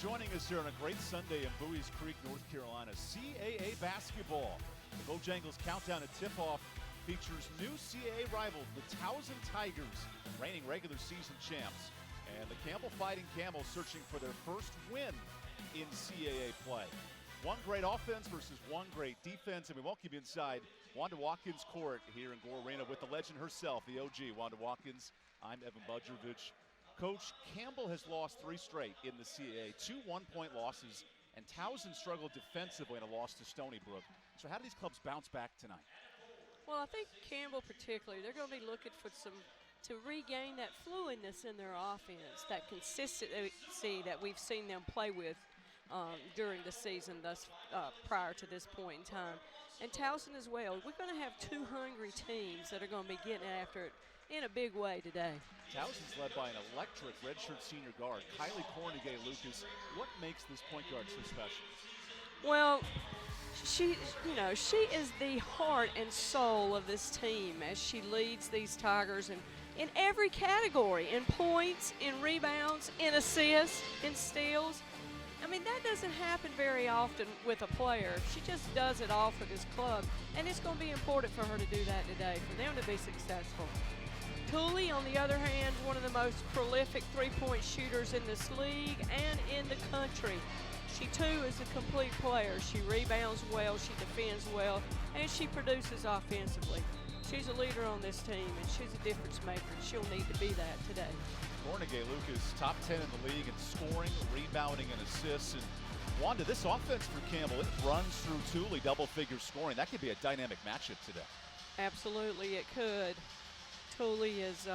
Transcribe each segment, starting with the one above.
joining us here on a great Sunday in Bowie's Creek, North Carolina. CAA basketball. The Bojangles countdown at tip-off features new CAA rivals, the Towson Tigers, reigning regular season champs, and the Campbell Fighting Camels searching for their first win in CAA play. One great offense versus one great defense, and we won't keep you inside Wanda Watkins' court here in Gore Arena with the legend herself, the OG, Wanda Watkins. I'm EvanBudrovich. Coach, Campbell has lost 3 straight in the CAA, 2 one-point losses, and Towson struggled defensively in a loss to Stony Brook. So how do these clubs bounce back tonight? Well, I think Campbell particularly, they're going to be looking for to regain that fluidness in their offense, that consistency that we've seen them play with during the season prior to this point in time. And Towson as well. We're going to have 2 hungry teams that are going to be getting after it in a big way today. Towson's led by an electric redshirt senior guard, Kylie Cornegay-Lucas. What makes this point guard so special? Well, she is the heart and soul of this team as she leads these Tigers in every category, in points, in rebounds, in assists, in steals. I mean, that doesn't happen very often with a player. She just does it all for this club, and it's going to be important for her to do that today, for them to be successful. Cooley, on the other hand, one of the most prolific three-point shooters in this league and in the country. She, too, is a complete player. She rebounds well, she defends well, and she produces offensively. She's a leader on this team, and she's a difference maker, and she'll need to be that today. Cornegay-Lucas, top 10 in the league in scoring, rebounding, and assists. And Wanda, this offense for Campbell, it runs through Thule, double-figure scoring. That could be a dynamic matchup today. Absolutely, it could. Thule is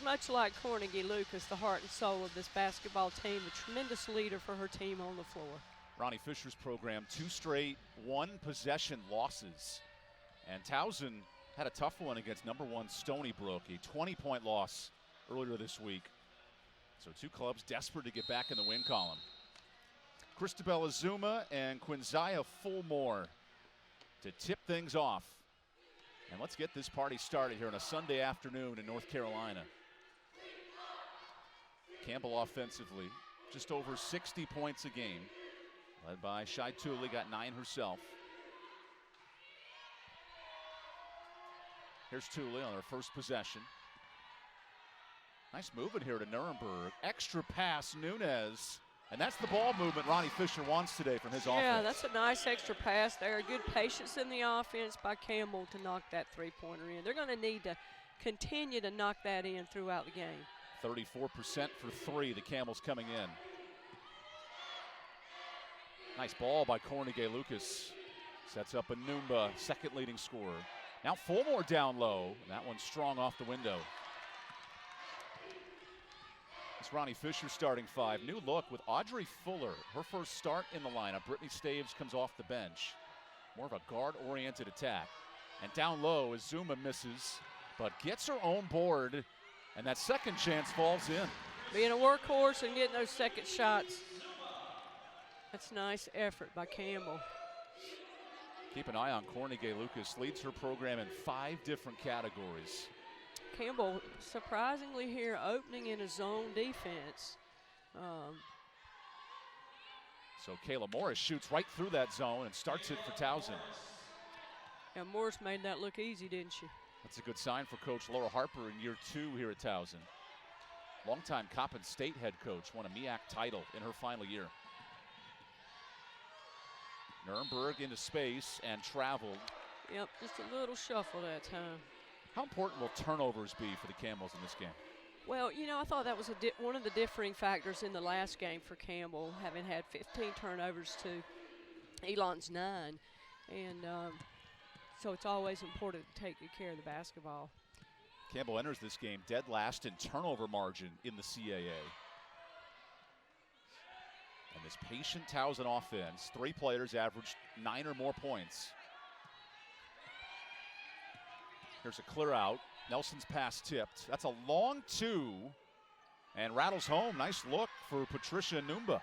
much like Cornegay-Lucas, the heart and soul of this basketball team, a tremendous leader for her team on the floor. Ronnie Fisher's program, 2 straight one-possession losses. And Towson had a tough one against number 1 Stony Brook, a 20-point loss earlier this week. So 2 clubs desperate to get back in the win column. Christabel Azuma and Quinzaya Fulmore to tip things off. And let's get this party started here on a Sunday afternoon in North Carolina. Campbell offensively, just over 60 points a game. Led by Shai Thule, got 9 herself. Here's Thule on her first possession. Nice movement here to Nuremberg. Extra pass, Nunez. And that's the ball movement Ronnie Fisher wants today from his offense. Yeah, that's a nice extra pass there. Good patience in the offense by Campbell to knock that three-pointer in. They're going to need to continue to knock that in throughout the game. 34% for 3, the Camels coming in. Nice ball by Cornegay-Lucas. Sets up Enumba, second leading scorer. Now Fulmore down low. That one's strong off the window. It's Ronnie Fisher starting 5. New look with Audrey Fuller. Her first start in the lineup. Brittany Staves comes off the bench. More of a guard-oriented attack. And down low, Azuma misses, but gets her own board, and that second chance falls in. Being a workhorse and getting those second shots. That's nice effort by Campbell. Keep an eye on Cornegay-Lucas. Leads her program in 5 different categories. Campbell surprisingly here opening in a zone defense. So Kayla Morris shoots right through that zone and starts it for Towson. And Morris made that look easy, didn't she? That's a good sign for Coach Laura Harper in year 2 here at Towson. Longtime Coppin State head coach, won a MEAC title in her final year. Nuremberg into space and traveled. Yep, just a little shuffle that time. How important will turnovers be for the Camels in this game? Well, you know, I thought that was one of the differing factors in the last game for Campbell, having had 15 turnovers to Elon's 9. And so it's always important to take good care of the basketball. Campbell enters this game dead last in turnover margin in the CAA. And this patient Towson offense, 3 players averaged 9 or more points. Here's a clear out. Nelson's pass tipped. That's a long 2 and rattles home. Nice look for Patricia Enumba.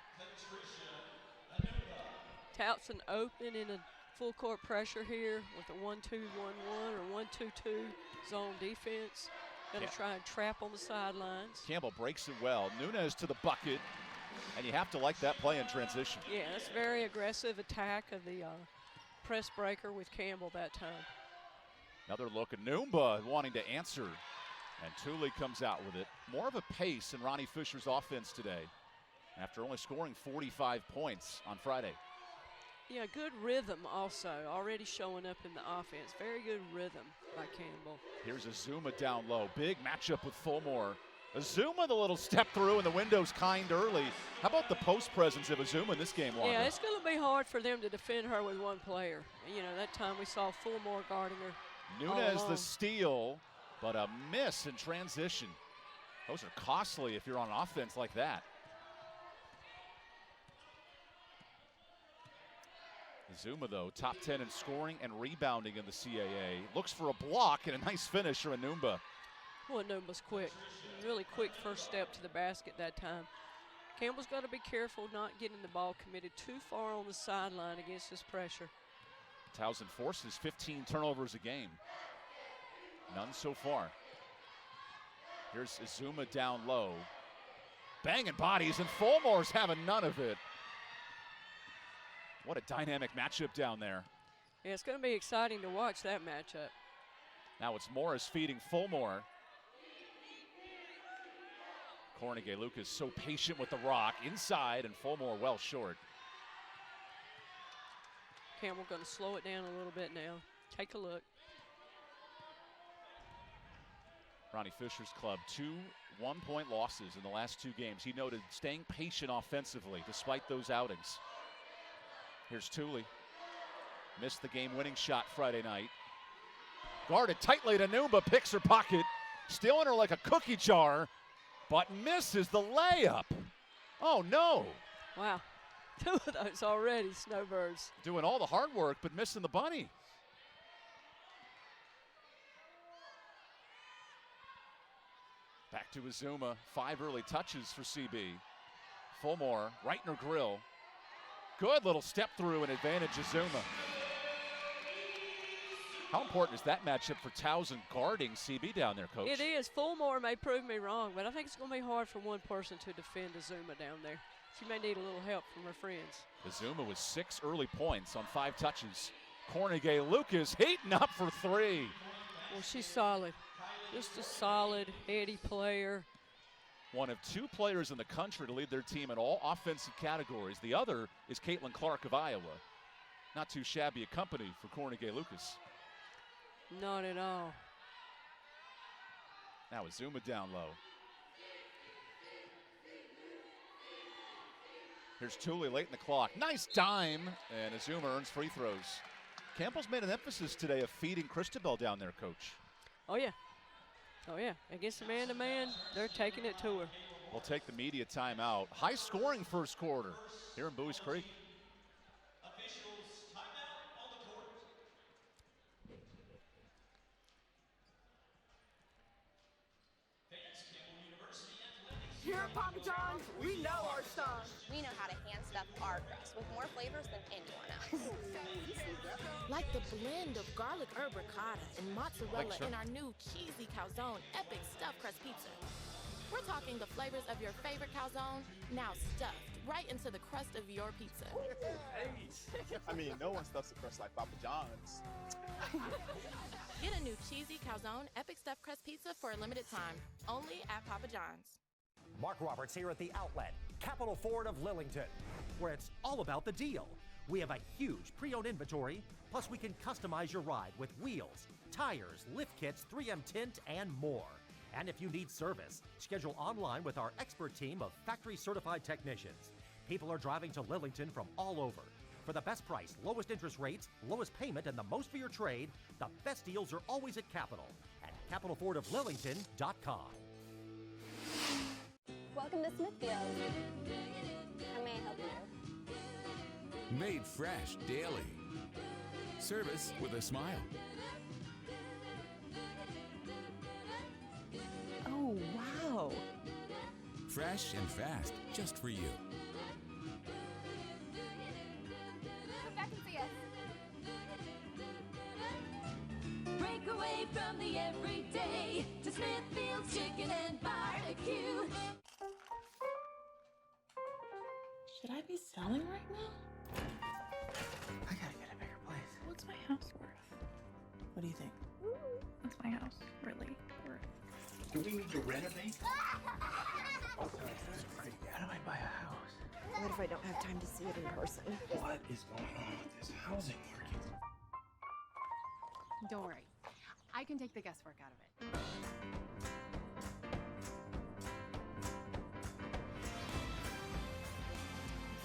Towson open in a full court pressure here with a 1-2-1-1 or 1-2-2 zone defense. Going to try and trap on the sidelines. Campbell breaks it well. Nunez to the bucket. And you have to like that play in transition. Yeah, that's a very aggressive attack of the press breaker with Campbell that time. Another look at Numba wanting to answer. And Thule comes out with it. More of a pace in Ronnie Fisher's offense today after only scoring 45 points on Friday. Yeah, good rhythm also already showing up in the offense. Very good rhythm by Campbell. Here's Azuma down low. Big matchup with Fulmore. Azuma, the little step through, and the window's kind early. How about the post presence of Azuma in this game, Wanda? Yeah, it's going to be hard for them to defend her with one player. You know, that time we saw Fulmore guarding her. Nunez the steal, but a miss in transition. Those are costly if you're on an offense like that. Azuma, though, top 10 in scoring and rebounding in the CAA. Looks for a block and a nice finish for Enumba. Well, Numba's quick. Really quick first step to the basket that time. Campbell's got to be careful not getting the ball committed too far on the sideline against this pressure. Towson forces 15 turnovers a game. None so far. Here's Azuma down low. Banging bodies, and Fulmore's having none of it. What a dynamic matchup down there. Yeah, it's going to be exciting to watch that matchup. Now it's Morris feeding Fulmore. Cornegay Lucas so patient with the rock inside, and Fulmore well short. Campbell going to slow it down a little bit now. Take a look. Ronnie Fisher's club, 2 one-point losses in the last 2 games. He noted staying patient offensively despite those outings. Here's Thule. Missed the game-winning shot Friday night. Guarded tightly to Numba, picks her pocket, stealing her like a cookie jar, but misses the layup. Oh no. Wow, 2 of those already, Snowbirds. Doing all the hard work, but missing the bunny. Back to Azuma, 5 early touches for CB. Fulmore, right in her grill. Good little step through and advantage Azuma. How important is that matchup for Towson guarding CB down there, Coach? It is. Fulmore may prove me wrong, but I think it's going to be hard for one person to defend Azuma down there. She may need a little help from her friends. Azuma with 6 early points on 5 touches. Cornegay Lucas heating up for 3. Well, she's solid. Just a solid, heady player. One of 2 players in the country to lead their team in all offensive categories. The other is Caitlin Clark of Iowa. Not too shabby a company for Cornegay Lucas. Not at all. Now Azuma down low. Here's Thule late in the clock. Nice dime, and Azuma earns free throws. Campbell's made an emphasis today of feeding Christabel down there, Coach. Oh, yeah. Oh, yeah. Against the man-to-man, they're taking it to her. We'll take the media timeout. High-scoring first quarter here in Buies Creek. Here at Papa John's, we know our stuff. We know how to hand stuff our crust with more flavors than anyone else. Like the blend of garlic herb ricotta and mozzarella in our new cheesy calzone epic stuffed crust pizza. We're talking the flavors of your favorite calzone, now stuffed right into the crust of your pizza. I mean, no one stuffs the crust like Papa John's. Get a new cheesy calzone epic stuffed crust pizza for a limited time, only at Papa John's. Mark Roberts here at the Outlet, Capital Ford of Lillington, where it's all about the deal. We have a huge pre-owned inventory, plus we can customize your ride with wheels, tires, lift kits, 3M tint, and more. And if you need service, schedule online with our expert team of factory-certified technicians. People are driving to Lillington from all over. For the best price, lowest interest rates, lowest payment, and the most for your trade, the best deals are always at Capital, at capitalfordoflillington.com. Welcome to Smithfield. How may I help you? Made fresh daily. Service with a smile. Oh, wow. Fresh and fast, just for you. Come back and see us. Break away from the everyday to Smithfield's Chicken and Barbecue. we selling right now? I gotta get a bigger place. What's my house worth? What do you think? What's my house really worth? Do we need to renovate? How do I buy a house? What if I don't have time to see it in person? What is going on with this housing market? Don't worry. I can take the guesswork out of it.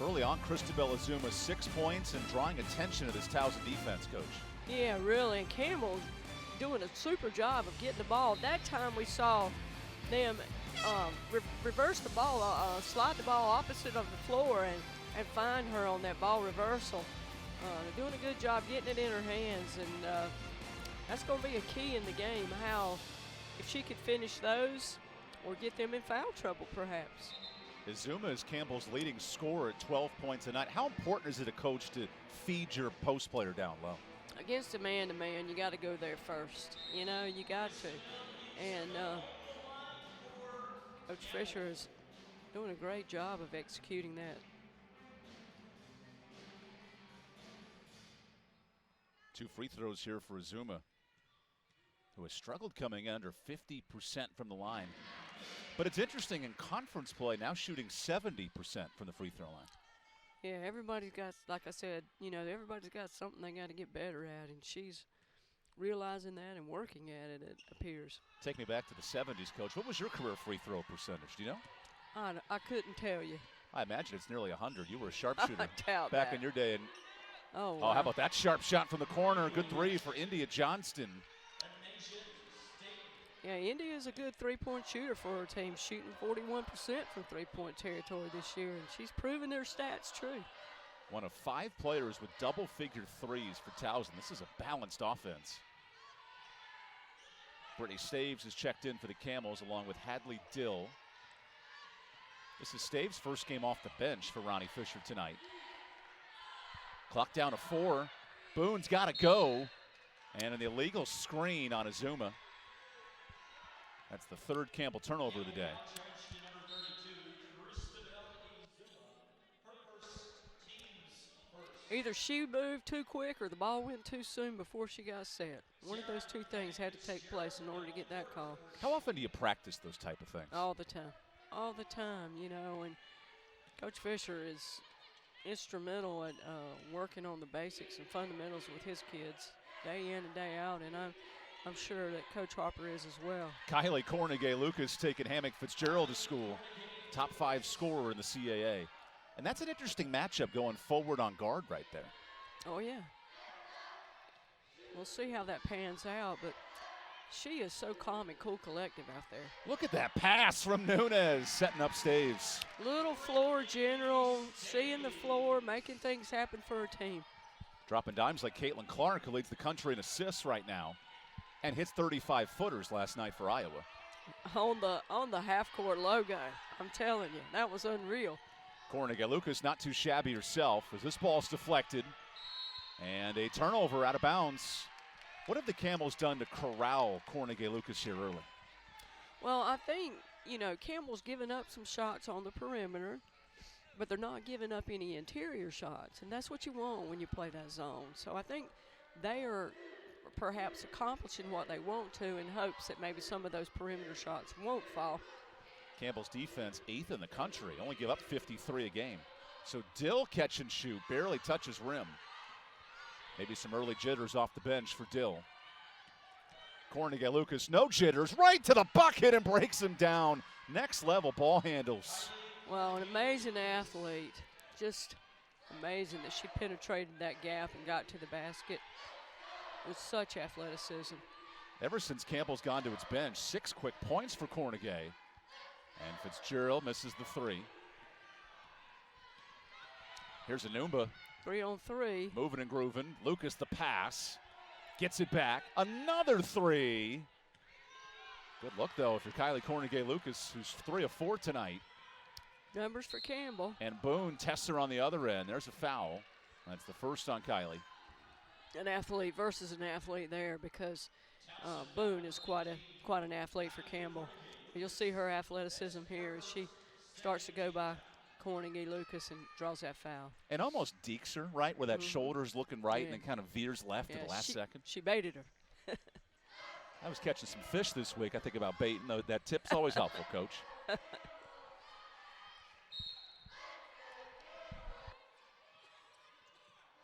Early on, Cristobal Azuma 6 points and drawing attention to this Towson defense, Coach. Yeah, really. And Campbell's doing a super job of getting the ball. That time we saw them reverse the ball, slide the ball opposite of the floor and find her on that ball reversal. They're doing a good job getting it in her hands, and that's going to be a key in the game, how if she could finish those or get them in foul trouble perhaps. Azuma is Campbell's leading scorer at 12 points a night. How important is it, a coach, to feed your post player down low? Against a man-to-man, you got to go there first. You know, you got to. And Coach Fisher is doing a great job of executing that. 2 free throws here for Azuma, who has struggled coming in under 50% from the line. But it's interesting, in conference play, now shooting 70% from the free throw line. Yeah, everybody's got, like I said, you know, everybody's got something they got to get better at, and she's realizing that and working at it, it appears. Take me back to the 70s, Coach. What was your career free throw percentage? Do you know? I couldn't tell you. I imagine it's nearly 100. You were a sharpshooter I doubt back that. in your day. And oh, wow. how about that sharp shot from the corner? Good three for India Johnston. Yeah, India's a good three-point shooter for her team, shooting 41% from three-point territory this year, and she's proven their stats true. One of 5 players with double-figure threes for Towson. This is a balanced offense. Brittany Staves is checked in for the Camels along with Hadley Dill. This is Staves' first game off the bench for Ronnie Fisher tonight. Clock down to 4. Boone's got to go. And an illegal screen on Azuma. That's the 3rd Campbell turnover of the day. Either she moved too quick or the ball went too soon before she got set. One of those two things had to take place in order to get that call. How often do you practice those type of things? All the time. All the time, you know, and Coach Fisher is instrumental at working on the basics and fundamentals with his kids day in and day out, and I'm sure that Coach Harper is as well. Kylie Cornegay-Lucas taking Hammock Fitzgerald to school. Top 5 scorer in the CAA. And that's an interesting matchup going forward on guard right there. Oh, yeah. We'll see how that pans out, but she is so calm and cool collective out there. Look at that pass from Nunez, setting up Staves. Little floor general, seeing the floor, making things happen for her team. Dropping dimes like Caitlin Clark, who leads the country in assists right now, and hits 35-footers last night for Iowa. On the half-court logo, I'm telling you, that was unreal. Cornegay-Lucas not too shabby herself as this ball's deflected. And a turnover out of bounds. What have the Camels done to corral Cornegay-Lucas here early? Well, I think, you know, Campbell's given up some shots on the perimeter, but they're not giving up any interior shots, and that's what you want when you play that zone. So I think they are perhaps accomplishing what they want to in hopes that maybe some of those perimeter shots won't fall. Campbell's defense 8th in the country, only give up 53 a game. So Dill catch and shoot, barely touches rim. Maybe some early jitters off the bench for Dill. Cornegay-Lucas, no jitters, right to the bucket and breaks him down. Next level ball handles. Well, an amazing athlete. Just amazing that she penetrated that gap and got to the basket with such athleticism. Ever since Campbell's gone to its bench, 6 quick points for Cornegay. And Fitzgerald misses the 3. Here's Anumba. 3-on-3. Moving and grooving. Lucas the pass. Gets it back. Another 3. Good look, though, if you're Kylie Cornegay-Lucas, who's 3 of 4 tonight. Numbers for Campbell. And Boone tests her on the other end. There's a foul. That's the first on Kylie. An athlete versus an athlete there, because Boone is quite an athlete for Campbell. You'll see her athleticism here as she starts to go by Cornegay Lucas and draws that foul. And almost dekes her, right, where that shoulder's looking right and then kind of veers left at the last second. She baited her. I was catching some fish this week. I think about baiting. That tip's always helpful, Coach.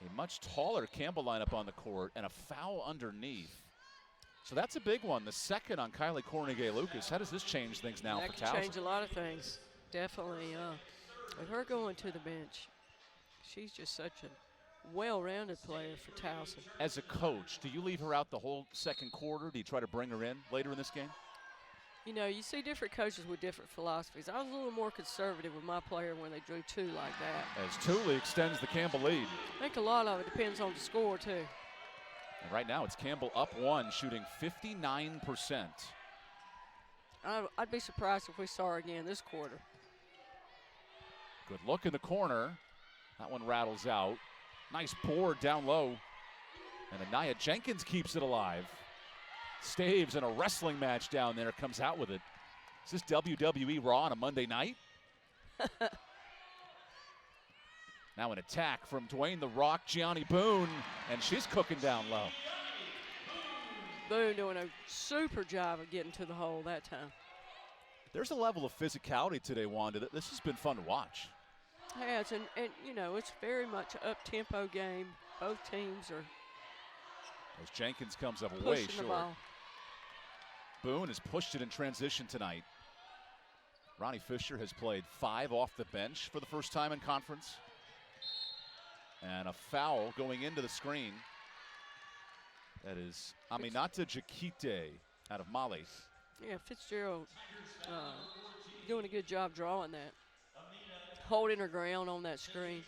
A much taller Campbell lineup on the court and a foul underneath. So that's a big one. The second on Kylie Cornegay Lucas. How does this change things now for Towson? That can change a lot of things. Definitely. With her going to the bench, she's just such a well-rounded player for Towson. As a coach, do you leave her out the whole second quarter? Do you try to bring her in later in this game? You know, you see different coaches with different philosophies. I was a little more conservative with my player when they drew 2 like that. As Tooley extends the Campbell lead. I think a lot of it depends on the score, too. And right now it's Campbell up 1, shooting 59%. I'd be surprised if we saw her again this quarter. Good look in the corner. That one rattles out. Nice board down low. And Anaya Jenkins keeps it alive. Staves in a wrestling match down there, comes out with it. Is this WWE Raw on a Monday night? Now an attack from Dwayne The Rock, Gianni Boone, and she's cooking down low. Boone doing a super job of getting to the hole that time. There's a level of physicality today, Wanda, that this has been fun to watch. Yes, and you know, it's very much an up-tempo game. Both teams are as Jenkins comes up way pushing short. The ball. Boone has pushed it in transition tonight. Ronnie Fisher has played 5 off the bench for the first time in conference. And a foul going into the screen. That is Aminata Jakite out of Mali. Yeah, Fitzgerald doing a good job drawing that. Holding her ground on that screen.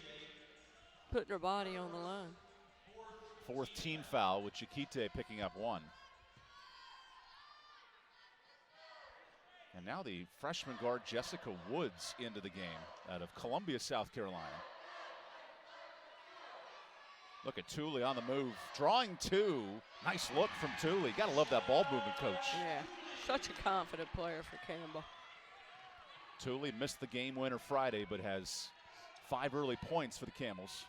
Putting her body on the line. 4th team foul with Jakite picking up 1. And now the freshman guard Jessica Woods into the game out of Columbia, South Carolina. Look at Tooley on the move, drawing 2. Nice look from Tooley. Gotta love that ball movement, Coach. Yeah, such a confident player for Campbell. Tooley missed the game winner Friday, but has 5 early points for the Camels.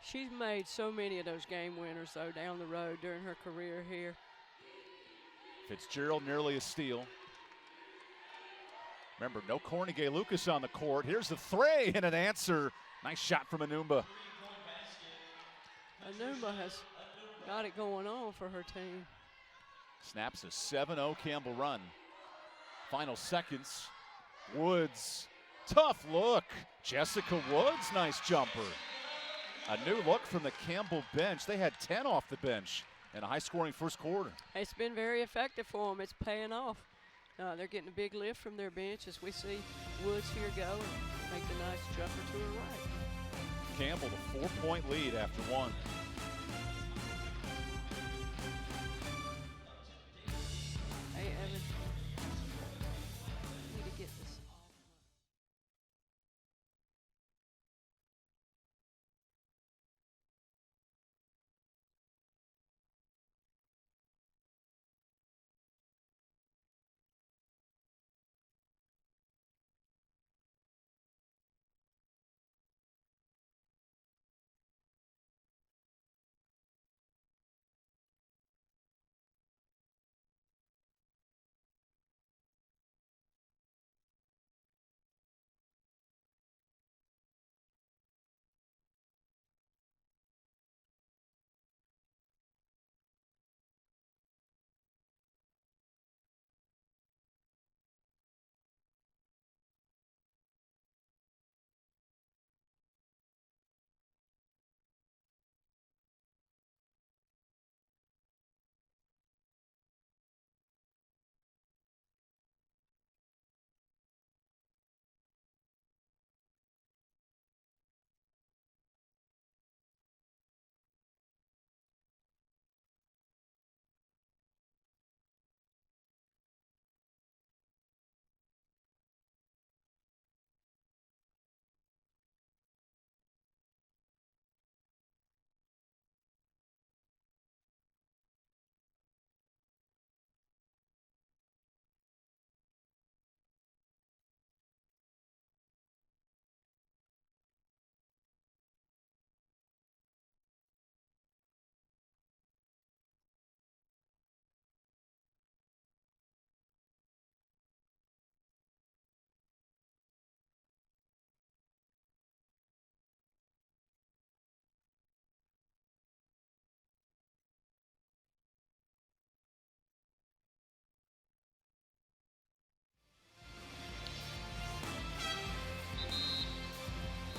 She's made so many of those game winners, though, down the road during her career here. Fitzgerald nearly a steal. Remember, no Cornegay Lucas on the court. Here's the 3 and an answer. Nice shot from Anumba. Anumba has got it going on for her team. Snaps a 7-0 Campbell run. Final seconds. Woods, tough look. Jessica Woods, nice jumper. A new look from the Campbell bench. They had 10 off the bench in a high-scoring first quarter. It's been very effective for them. It's paying off. They're getting a big lift from their bench as we see Woods here go and make the nice jumper to her right. Campbell, the 4-point lead after 1.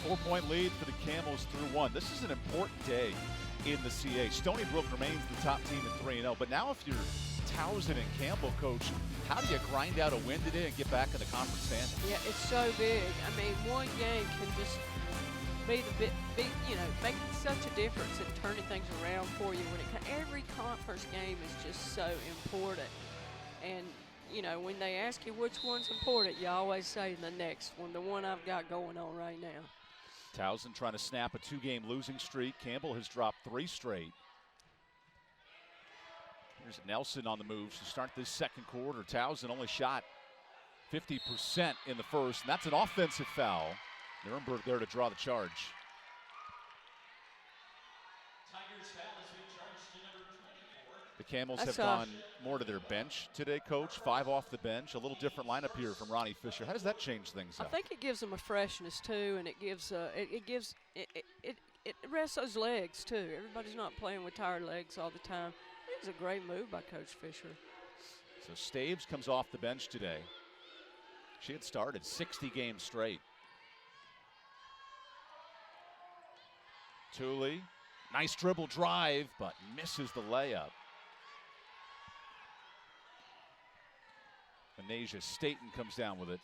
4-point lead for the Camels through one. This is an important day in the CA. Stony Brook remains the top team at 3-0, but now if you're Towson and Campbell, Coach, how do you grind out a win today and get back in the conference standings? Yeah, it's so big. I mean, one game can just be make such a difference in turning things around for you. Every conference game is just so important. And, you know, when they ask you which one's important, you always say the next one, the one I've got going on right now. Towson trying to snap a 2-game losing streak. Campbell has dropped 3 straight. Here's Nelson on the move to start this second quarter. Towson only shot 50% in the first, and that's an offensive foul. Nuremberg there to draw the charge. The Camels have gone more to their bench today, Coach. 5 off the bench. A little different lineup here from Ronnie Fisher. How does that change things I up? think it gives them a freshness too, and it rests those legs too. Everybody's not playing with tired legs all the time. It was a great move by Coach Fisher. So Staves comes off the bench today. She had started 60 games straight. Tooley, nice dribble drive, but misses the layup. Anasia Staten comes down with it.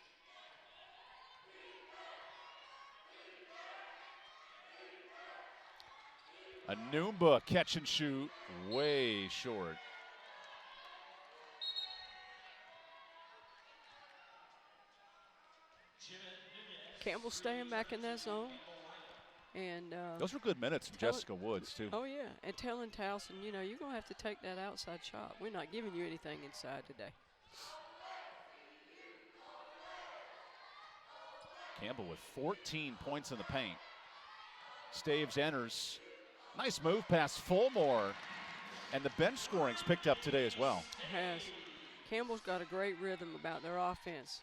Anumba catch and shoot, way short. Campbell staying back in that zone. And those were good minutes from Jessica Woods, too. Oh, yeah. And telling Towson, you know, you're going to have to take that outside shot. We're not giving you anything inside today. Campbell with 14 points in the paint. Staves enters. Nice move past Fulmore. And the bench scoring's picked up today as well. It has. Campbell's got a great rhythm about their offense.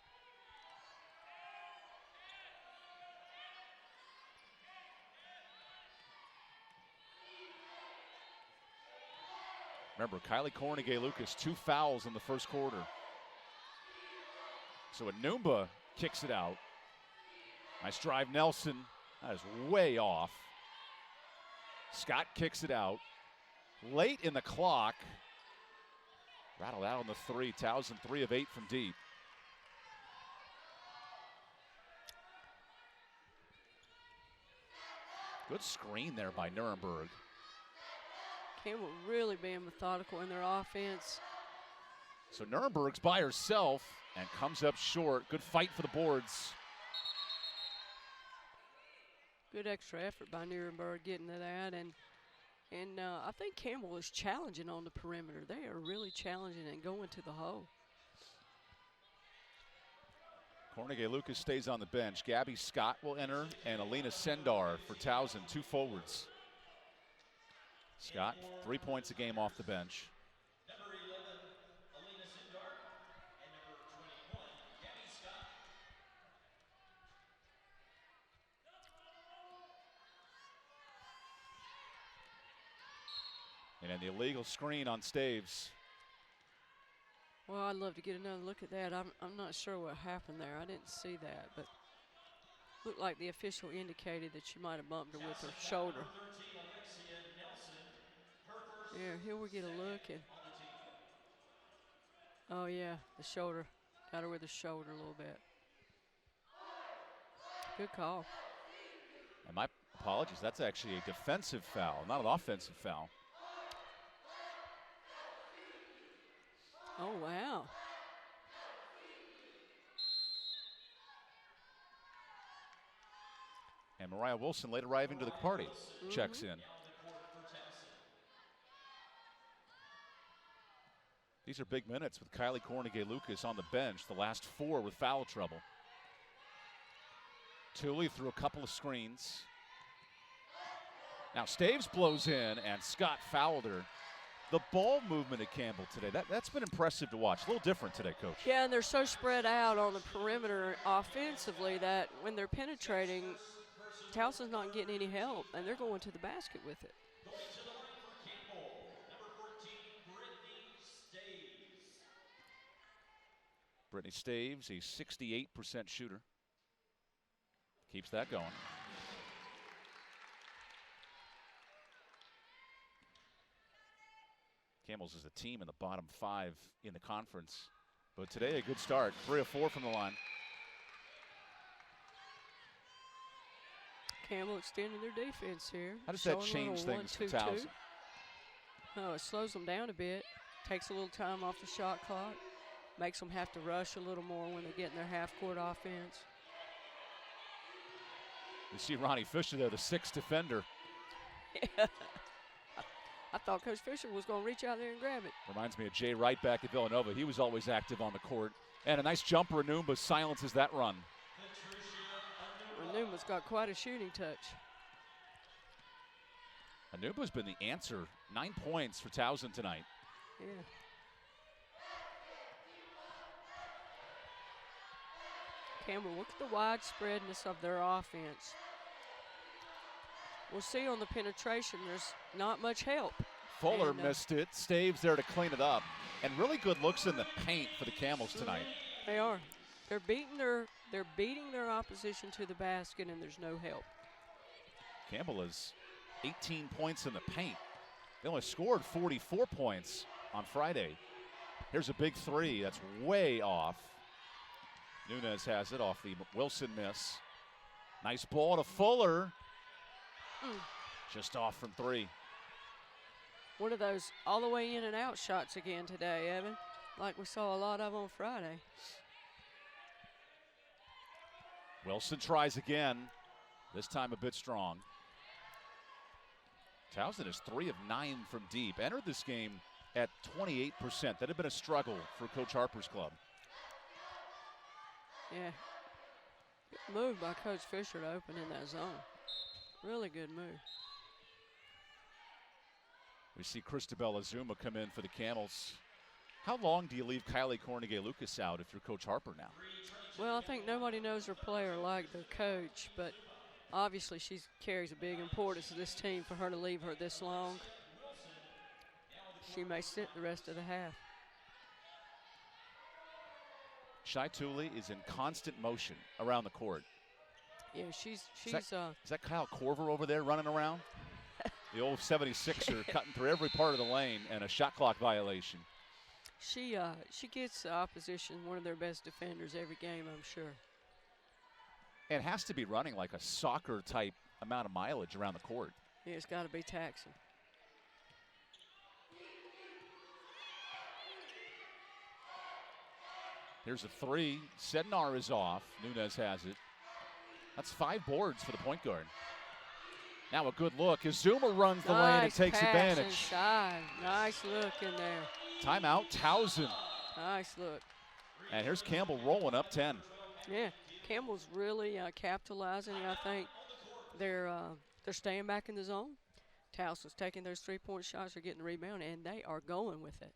Remember, Kylie Cornegay-Lucas, 2 fouls in the first quarter. So Anumba kicks it out. Nice drive, Nelson. That is way off. Scott kicks it out. Late in the clock. Rattled out on the 3. Towson 3 of 8 from deep. Good screen there by Nuremberg. Campbell really being methodical in their offense. So Nuremberg's by herself and comes up short. Good fight for the boards. Good extra effort by Nuremberg getting to that. And I think Campbell is challenging on the perimeter. They are really challenging and going to the hole. Cornegay-Lucas stays on the bench. Gabby Scott will enter, and Alina Sendar for Towson, 2 forwards. Scott, 3 points a game off the bench. Number 11, Alina Sendar, and number 21, Gabby Scott. And then the illegal screen on Staves. Well, I'd love to get another look at that. I'm not sure what happened there. I didn't see that, but looked like the official indicated that she might have bumped her with her shoulder. Yeah, here we get a look. And oh, yeah, the shoulder. Got her with the shoulder a little bit. Good call. And my apologies, that's actually a defensive foul, not an offensive foul. Oh, wow. And Mariah Wilson, late arriving to the party, checks in. These are big minutes with Kylie Cornegay-Lucas on the bench, the last 4 with foul trouble. Tooley threw a couple of screens. Now Staves blows in, and Scott fouled her. The ball movement at Campbell today, that's been impressive to watch. A little different today, Coach. Yeah, and they're so spread out on the perimeter offensively that when they're penetrating, Towson's not getting any help, and they're going to the basket with it. Brittany Staves, a 68% shooter. Keeps that going. Camels is a team in the bottom 5 in the conference. But today, a good start. 3 of 4 from the line. Campbell extending their defense here. How does that change things for Towson? Oh, it slows them down a bit. Takes a little time off the shot clock. Makes them have to rush a little more when they're getting their half-court offense. You see Ronnie Fisher there, the 6th defender. Yeah. I thought Coach Fisher was going to reach out there and grab it. Reminds me of Jay Wright back at Villanova. He was always active on the court. And a nice jumper, Anumba silences that run. Anumba's got quite a shooting touch. Anumba's been the answer. 9 points for Towson tonight. Yeah. Campbell, look at the widespreadness of their offense. We'll see on the penetration, there's not much help. Fuller missed it. Staves there to clean it up. And really good looks in the paint for the Camels tonight. They are. They're beating their opposition to the basket, and there's no help. Campbell has 18 points in the paint. They only scored 44 points on Friday. Here's a big 3 that's way off. Nunez has it off the Wilson miss. Nice ball to Fuller. Just off from 3. One of those all the way in and out shots again today, Evan, like we saw a lot of on Friday. Wilson tries again, this time a bit strong. Towson is 3 of 9 from deep. Entered this game at 28%. That had been a struggle for Coach Harper's club. Yeah, good move by Coach Fisher to open in that zone. Really good move. We see Christabel Azuma come in for the Camels. How long do you leave Kylie Cornegay-Lucas out if you're Coach Harper now? Well, I think nobody knows her player like their coach, but obviously she carries a big importance to this team. For her to leave her this long, she may sit the rest of the half. Shai Tooley is in constant motion around the court. Yeah, she's is that Kyle Korver over there running around? The old 76er cutting through every part of the lane, and a shot clock violation. She gets the opposition one of their best defenders every game, I'm sure. And has to be running like a soccer type amount of mileage around the court. Yeah, it's got to be taxing. Here's a 3. Sednar is off. Nunez has it. That's 5 boards for the point guard. Now a good look. Azuma runs the lane and takes advantage. Inside. Nice look in there. Timeout, Towson. Nice look. And here's Campbell rolling up 10. Yeah, Campbell's really capitalizing. I think they're staying back in the zone. Towson's taking those 3-point shots, they're getting the rebound, and they are going with it.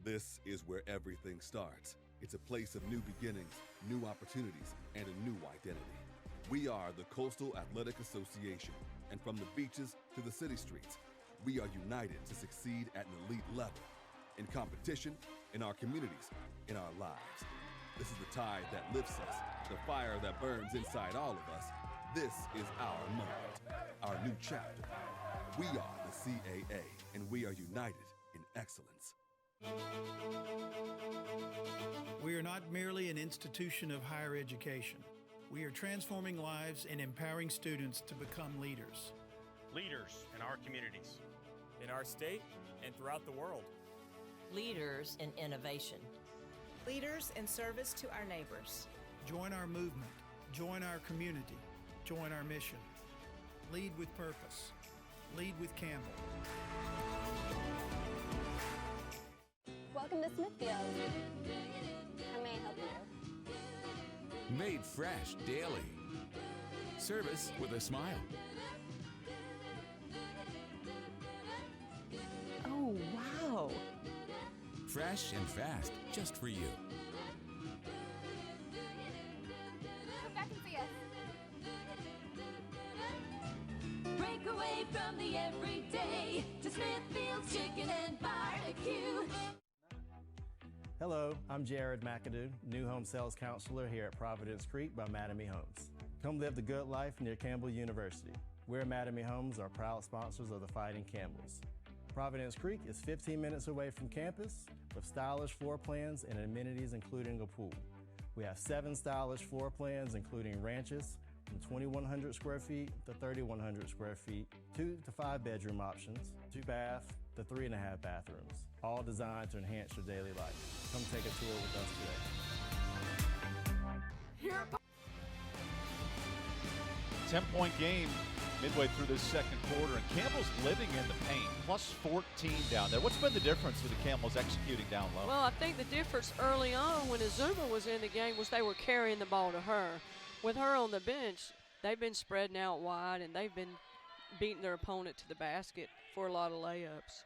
This is where everything starts. It's a place of new beginnings, new opportunities, and a new identity. We are the Coastal Athletic Association, and from the beaches to the city streets, we are united to succeed at an elite level, in competition, in our communities, in our lives. This is the tide that lifts us, the fire that burns inside all of us. This is our moment, our new chapter. We are the CAA, and we are united in excellence. We are not merely an institution of higher education. We are transforming lives and empowering students to become leaders. Leaders in our communities, in our state, and throughout the world. Leaders in innovation. Leaders in service to our neighbors. Join our movement. Join our community. Join our mission. Lead with purpose. Lead with Campbell. Welcome to Smithfield. How may I help you? Made fresh daily. Service with a smile. Oh, wow. Fresh and fast, just for you. Come back and see us. Breakaway away from the everyday to Smithfield's Chicken and Barbecue. Hello, I'm Jared McAdoo, new home sales counselor here at Providence Creek by Mattamy Homes. Come live the good life near Campbell University. We at Mattamy Homes are proud sponsors of the Fighting Campbells. Providence Creek is 15 minutes away from campus with stylish floor plans and amenities including a pool. We have 7 stylish floor plans including ranches from 2,100 square feet to 3,100 square feet, 2 to 5 bedroom options, 2 bath to 3.5 bathrooms, all designed to enhance your daily life. Come take a tour with us today. 10-point game midway through this second quarter, and Campbell's living in the paint, plus 14 down there. What's been the difference with the Campbells executing down low? Well, I think the difference early on when Azuma was in the game was they were carrying the ball to her. With her on the bench, they've been spreading out wide, and they've been beating their opponent to the basket for a lot of layups.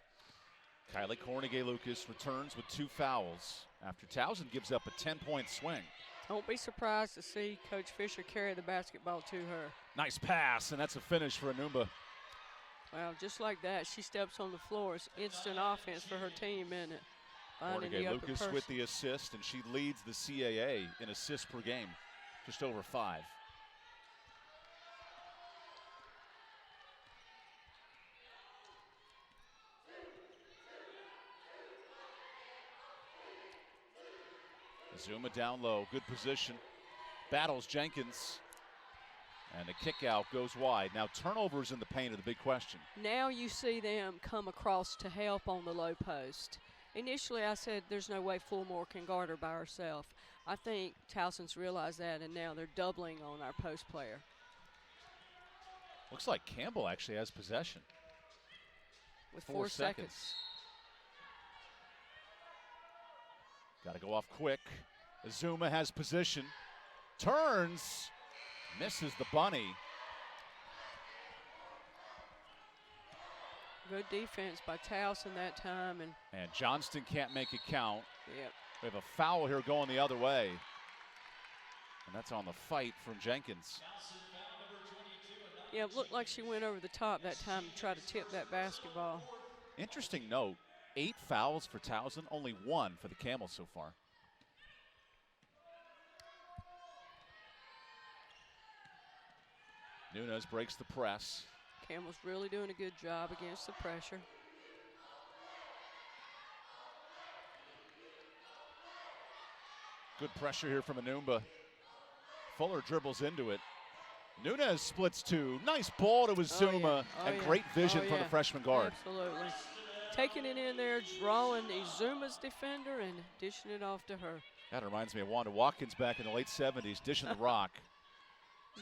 Kylie Cornegay-Lucas returns with 2 fouls after Towson gives up a 10-point swing. Don't be surprised to see Coach Fisher carry the basketball to her. Nice pass, and that's a finish for Anumba. Well, just like that, she steps on the floor. It's instant offense for her team, isn't it? Cornegay-Lucas with the assist, and she leads the CAA in assists per game, just over 5. Zuma down low, good position. Battles Jenkins. And the kick out goes wide. Now turnovers in the paint are the big question. Now you see them come across to help on the low post. Initially I said there's no way Fulmore can guard her by herself. I think Towson's realized that, and now they're doubling on our post player. Looks like Campbell actually has possession. With 4 seconds. Got to go off quick. Azuma has position. Turns. Misses the bunny. Good defense by Towson that time. And Johnston can't make it count. Yep. We have a foul here going the other way. And that's on the fight from Jenkins. Yeah, it looked like she went over the top that time to try to tip that basketball. Interesting note, 8 fouls for Towson, only 1 for the Camels so far. Nunez breaks the press. Campbell's really doing a good job against the pressure. Good pressure here from Anumba. Fuller dribbles into it. Nunez splits 2. Nice ball to Azuma, and great vision from the freshman guard. Absolutely. Taking it in there, drawing Azuma's defender and dishing it off to her. That reminds me of Wanda Watkins back in the late 70s, dishing the rock.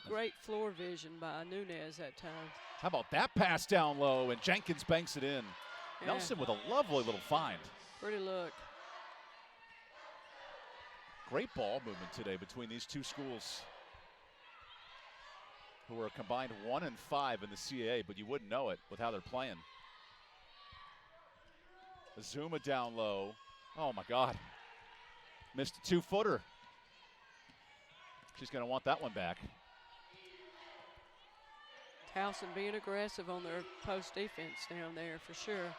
Great floor vision by Nunez that time. How about that pass down low, and Jenkins banks it in. Yeah. Nelson with a lovely little find. Pretty look. Great ball movement today between these two schools, who are combined 1 and 5 in the CAA, but you wouldn't know it with how they're playing. Azuma down low. Oh my God. Missed a 2-footer. She's going to want that one back. Towson being aggressive on their post defense down there for sure.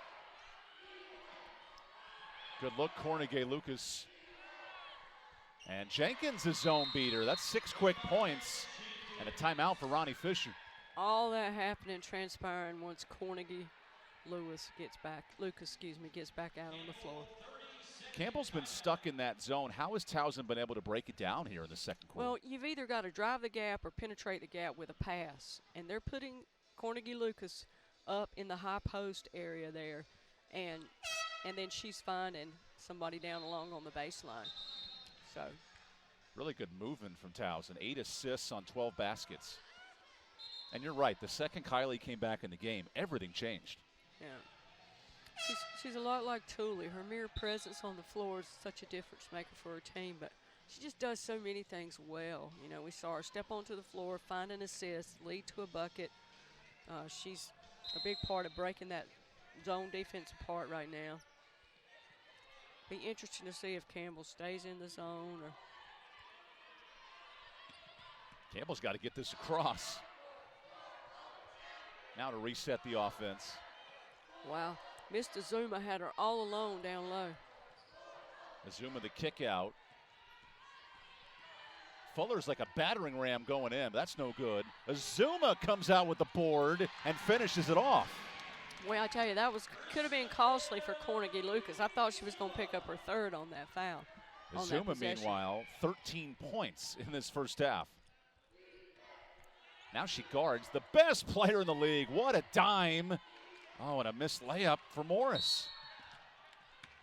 Good look, Cornegay-Lucas. And Jenkins is zone beater. That's 6 quick points and a timeout for Ronnie Fisher. All that happening, transpiring once Cornegay-Lucas gets back out on the floor. Campbell's been stuck in that zone. How has Towson been able to break it down here in the second quarter? Well, you've either got to drive the gap or penetrate the gap with a pass. And they're putting Cornegay-Lucas up in the high post area there. And then she's finding somebody down along on the baseline. So really good movement from Towson. 8 assists on 12 baskets. And you're right, the second Kylie came back in the game, everything changed. Yeah. She's a lot like Thule. Her mere presence on the floor is such a difference maker for her team, but she just does so many things well. You know, we saw her step onto the floor, find an assist, lead to a bucket. She's a big part of breaking that zone defense apart right now. Be interesting to see if Campbell stays in the zone or. Campbell's got to get this across. Now to reset the offense. Wow. Mr. Azuma had her all alone down low. Azuma the kick out. Fuller's like a battering ram going in. That's no good. Azuma comes out with the board and finishes it off. Well, I tell you, that could have been costly for Carnegie Lucas. I thought she was going to pick up her third on that foul. Azuma, meanwhile, 13 points in this first half. Now she guards the best player in the league. What a dime. Oh, and a missed layup for Morris.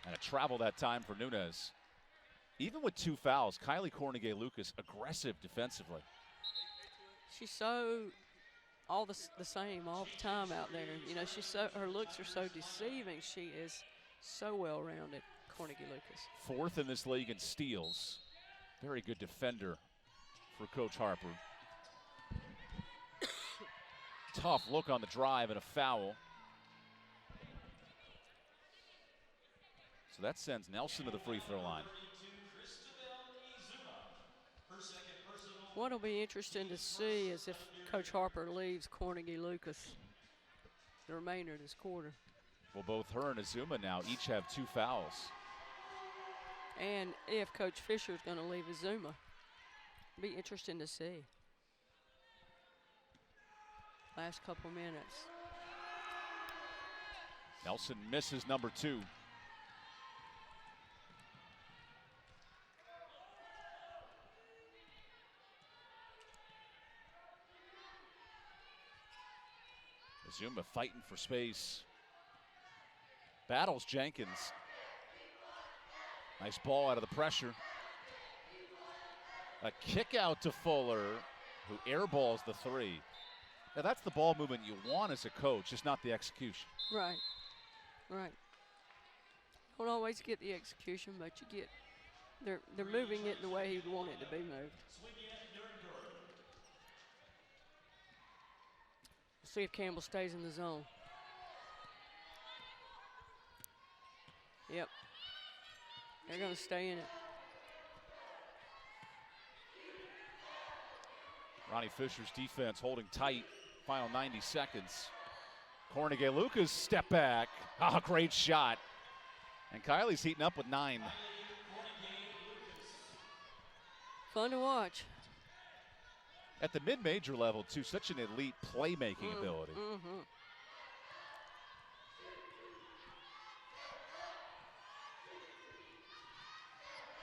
And a travel that time for Nunez. Even with 2 fouls, Kylie Carnegie Lucas aggressive defensively. She's so all the same all the time out there. You know, her looks are so deceiving. She is so well-rounded, Carnegie Lucas. 4th in this league in steals. Very good defender for Coach Harper. Tough look on the drive and a foul. So that sends Nelson to the free throw line. What'll be interesting to see is if Coach Harper leaves Carnegie Lucas the remainder of this quarter. Well, both her and Azuma now each have 2 fouls. And if Coach Fisher is going to leave Azuma, be interesting to see. Last couple minutes. Nelson misses number 2. Azuma fighting for space. Battles Jenkins. Nice ball out of the pressure. A kick out to Fuller, who airballs the 3. Now that's the ball movement you want as a coach, just not the execution. Right, right. Don't always get the execution, but you get, they're moving it the way you'd want it to be moved. See if Campbell stays in the zone. Yep. They're going to stay in it. Ronnie Fisher's defense holding tight. Final 90 seconds. Carnegie Lucas step back. Ah, great shot. And Kylie's heating up with 9. Fun to watch. At the mid-major level, too, such an elite playmaking ability.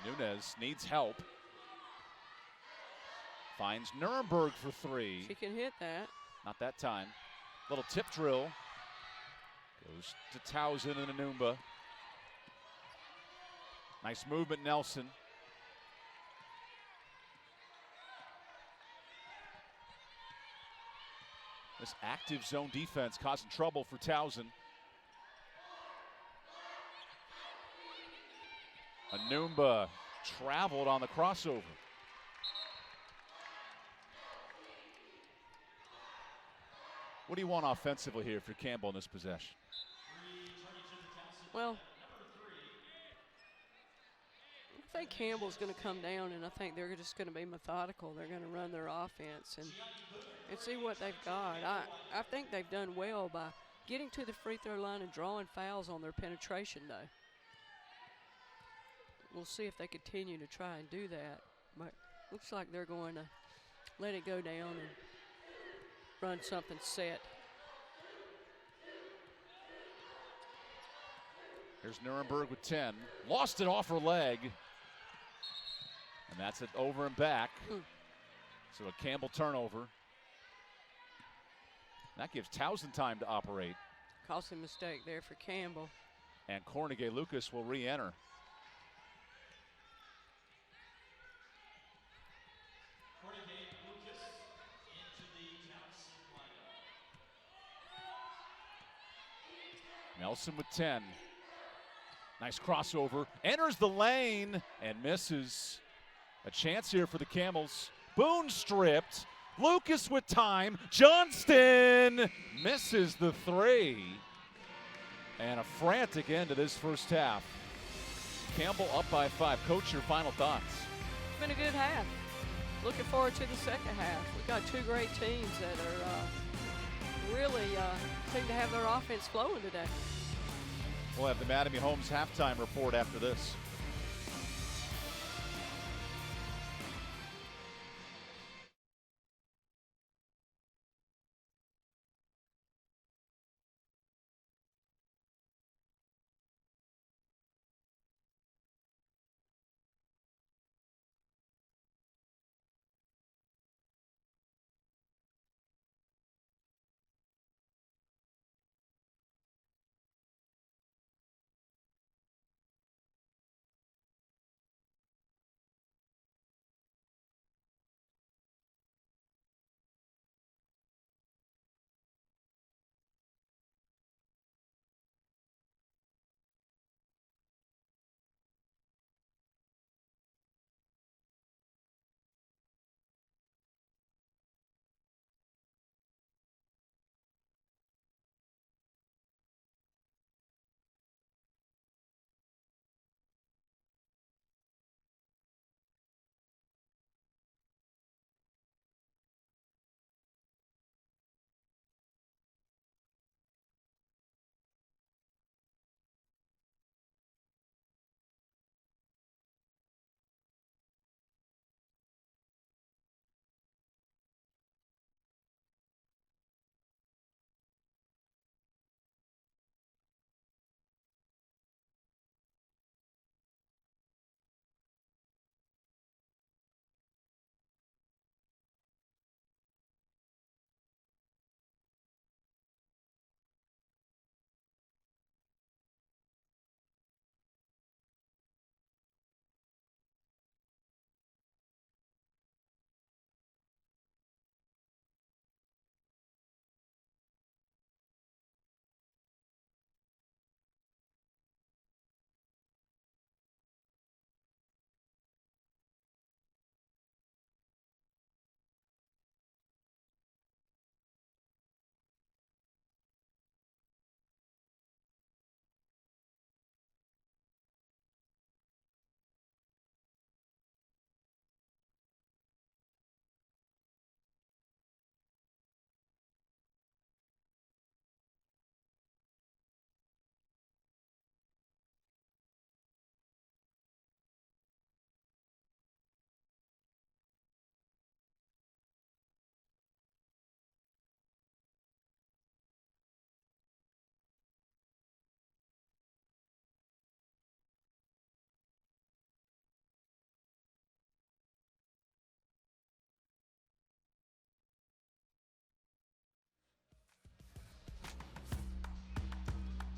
Nunez needs help. Finds Nuremberg for 3. She can hit that. Not that time. Little tip drill. Goes to Towson and Anumba. Nice movement, Nelson. This active zone defense causing trouble for Towson. Anumba traveled on the crossover. What do you want offensively here for Campbell in this possession? Well, I think Campbell's going to come down, and I think they're just going to be methodical. They're going to run their offense and see what they've got. I think they've done well by getting to the free throw line and drawing fouls on their penetration, though. We'll see if they continue to try and do that. But looks like they're going to let it go down and run something set. Here's Nuremberg with 10. Lost it off her leg. And that's it over and back. So a Campbell turnover. That gives Towson time to operate. Costly mistake there for Campbell. And Carnegie Lucas will re-enter. Nelson with 10. Nice crossover. Enters the lane and misses. A chance here for the Camels. Boone stripped. Lucas with time. Johnston misses the 3. And a frantic end to this first half. Campbell up by 5. Coach, your final thoughts? It's been a good half. Looking forward to the second half. We've got 2 great teams that are really seem to have their offense flowing today. We'll have the Mattamy Homes halftime report after this.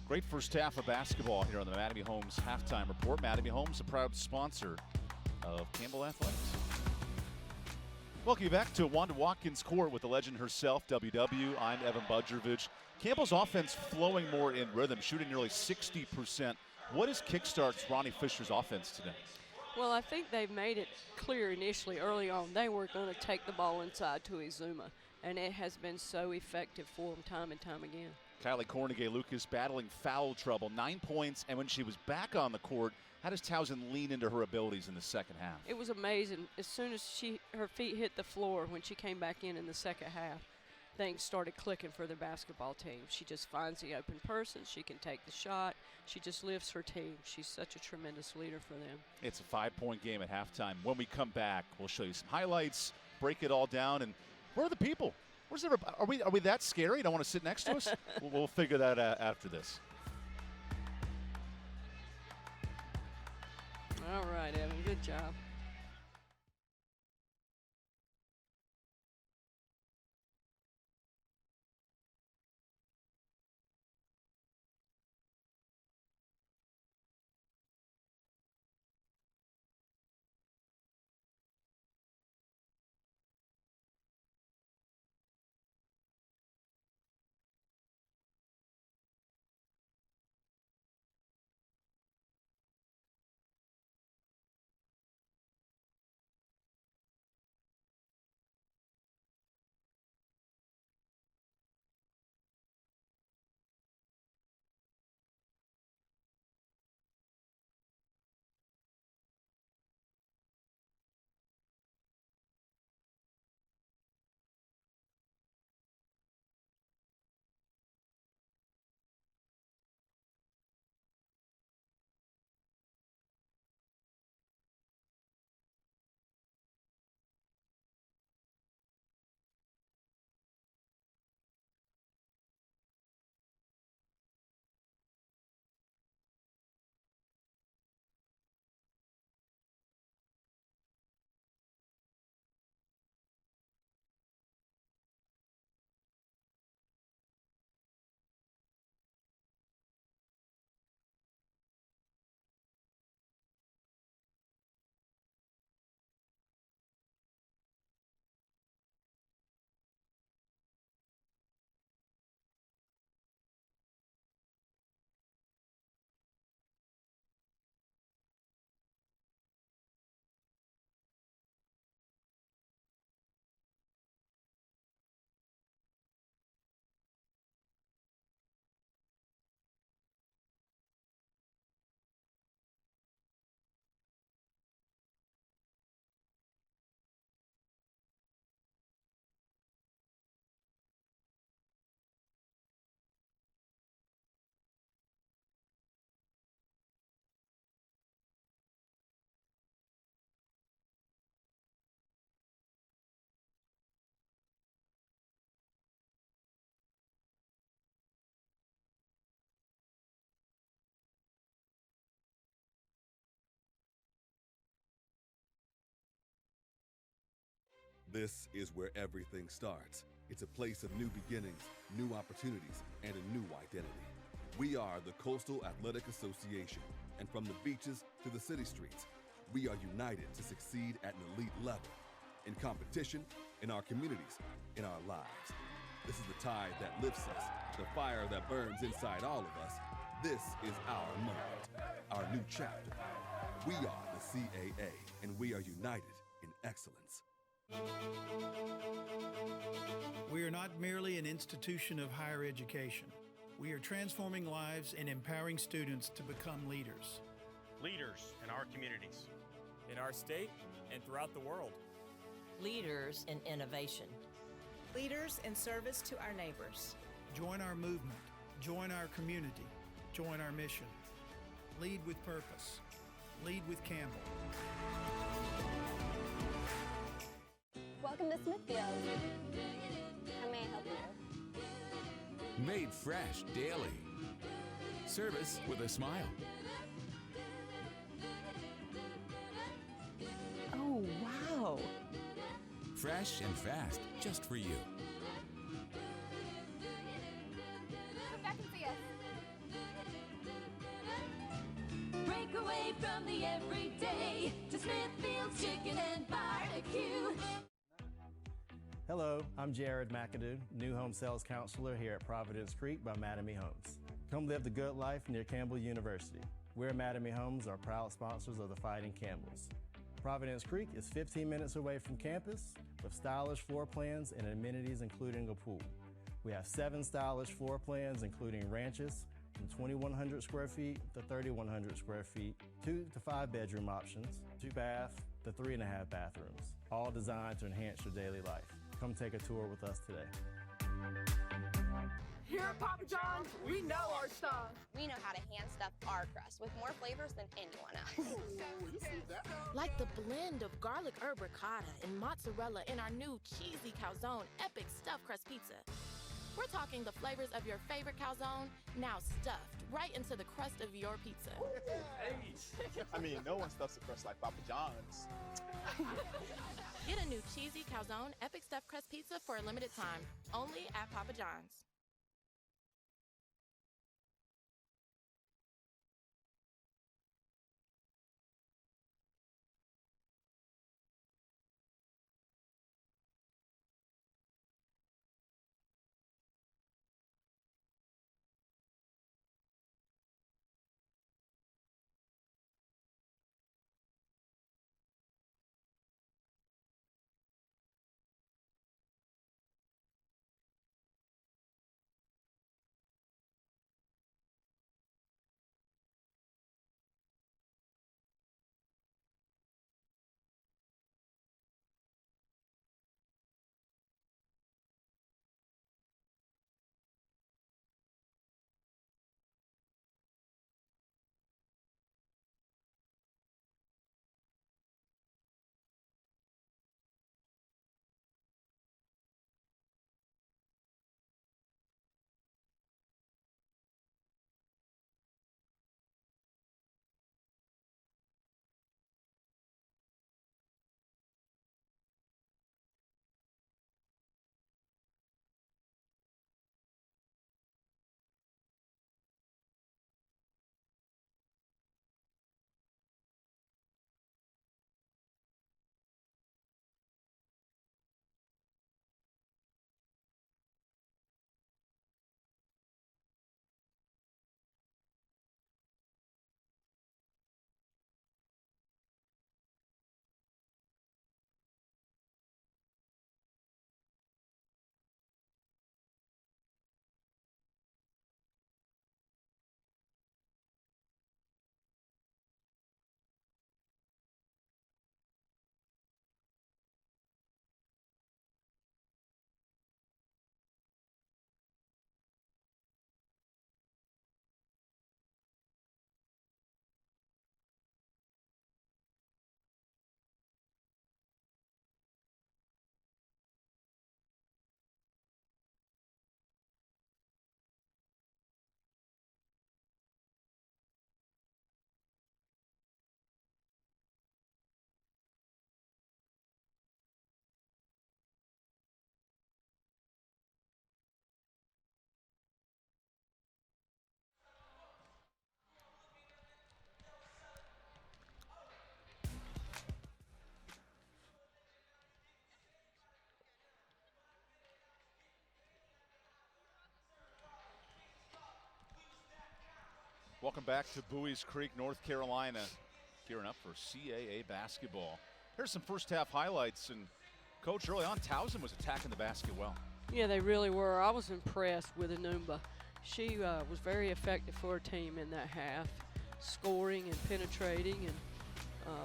Great first half of basketball here on the Mattamy Homes halftime report. Mattamy Homes, a proud sponsor of Campbell Athletics. Welcome you back to Wanda Watkins Court with the legend herself, WW. I'm EvanBudrovich. Campbell's offense flowing more in rhythm, shooting nearly 60%. What is kickstarts Ronnie Fisher's offense today? Well, I think they've made it clear initially, early on, they were going to take the ball inside to Izuma, and it has been so effective for them time and time again. Kylie Cornegay-Lucas battling foul trouble, 9 points, and when she was back on the court, how does Towson lean into her abilities in the second half? It was amazing. As soon as her feet hit the floor when she came back in the second half, things started clicking for the basketball team. She just finds the open person. She can take the shot. She just lifts her team. She's such a tremendous leader for them. It's a 5-point game at halftime. When we come back, we'll show you some highlights, break it all down, and where are the people? Where's everybody? Are we that scary? You don't want to sit next to us? We'll figure that out after this. All right, Evan. Good job. This is where everything starts. It's a place of new beginnings, new opportunities, and a new identity. We are the Coastal Athletic Association, and from the beaches to the city streets, we are united to succeed at an elite level, in competition, in our communities, in our lives. This is the tide that lifts us, the fire that burns inside all of us. This is our moment, our new chapter. We are the CAA, and we are united in excellence. We are not merely an institution of higher education. We are transforming lives and empowering students to become leaders. Leaders in our communities, in our state, and throughout the world. Leaders in innovation. Leaders in service to our neighbors. Join our movement. Join our community. Join our mission. Lead with purpose. Lead with Campbell. Welcome to Smithfield. How may I help you? Made fresh daily. Service with a smile. Oh, wow. Fresh and fast, just for you. Come back and see us. Break away from the everyday to Smithfield's Chicken and Barbecue. Hello, I'm Jared McAdoo, new home sales counselor here at Providence Creek by Mattamy Homes. Come live the good life near Campbell University. We at Mattamy Homes are proud sponsors of the Fighting Campbells. Providence Creek is 15 minutes away from campus with stylish floor plans and amenities including a pool. We have 7 stylish floor plans including ranches from 2,100 square feet to 3,100 square feet, 2 to 5 bedroom options, 2 bath to 3.5 bathrooms, all designed to enhance your daily life. Come take a tour with us today. Here at Papa John's, we know our stuff. We know how to hand stuff our crust with more flavors than anyone else. Like the blend of garlic herb ricotta and mozzarella in our new cheesy calzone epic stuffed crust pizza. We're talking the flavors of your favorite calzone, now stuffed right into the crust of your pizza. I mean, no one stuffs a crust like Papa John's. Get a new cheesy calzone epic stuffed crust pizza for a limited time, only at Papa John's. Welcome back to Buies Creek, North Carolina. Gearing up for CAA basketball. Here's some first half highlights. And Coach, early on, Towson was attacking the basket well. Yeah, they really were. I was impressed with Enumba. She was very effective for her team in that half, scoring and penetrating, and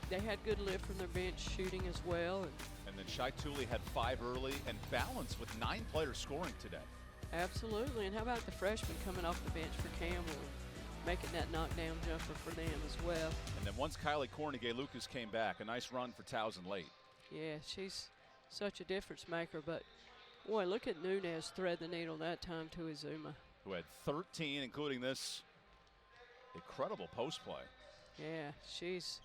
they had good lift from their bench shooting as well. And then Shai Tooley had 5 early and balanced with 9 players scoring today. Absolutely, and how about the freshman coming off the bench for Campbell, making that knockdown jumper for them as well. And then once Kylie Cornegay-Lucas came back, a nice run for Towson late. Yeah, she's such a difference maker, but boy, look at Nunez thread the needle that time to Izuma. Who had 13, including this incredible post play. Yeah, she's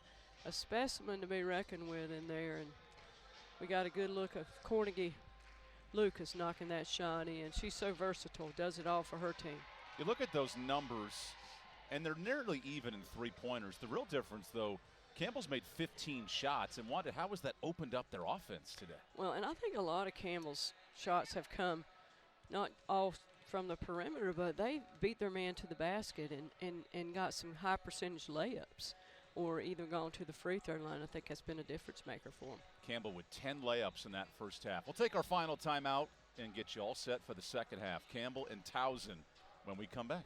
a specimen to be reckoned with in there, and we got a good look of Cornegay-Lucas knocking that shot in. She's so versatile, does it all for her team. You look at those numbers, and they're nearly even in three-pointers. The real difference, though, Campbell's made 15 shots, and wondered how has that opened up their offense today? Well, and I think a lot of Campbell's shots have come not all from the perimeter, but they beat their man to the basket and got some high percentage layups, or either gone to the free throw line. I think that's been a difference maker for them. Campbell with 10 layups in that first half. We'll take our final timeout and get you all set for the second half. Campbell and Towson when we come back.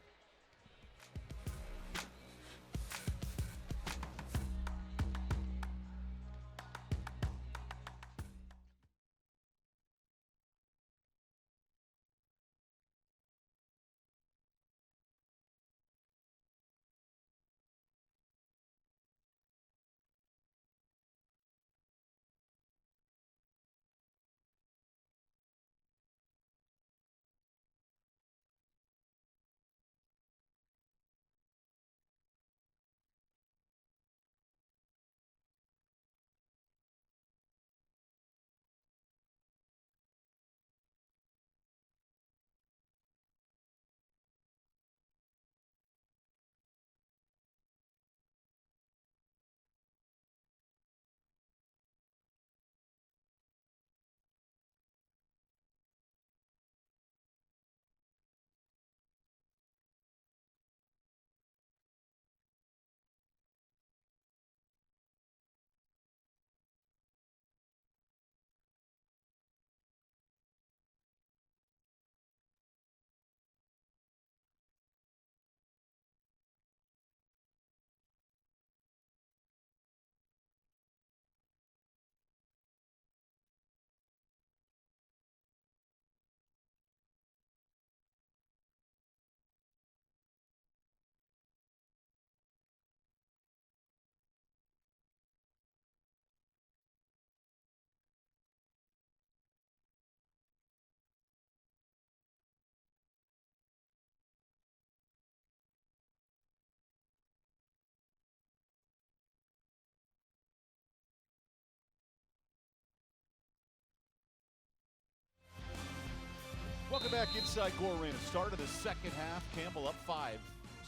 Welcome back inside Gore Arena. Start of the second half. Campbell up 5,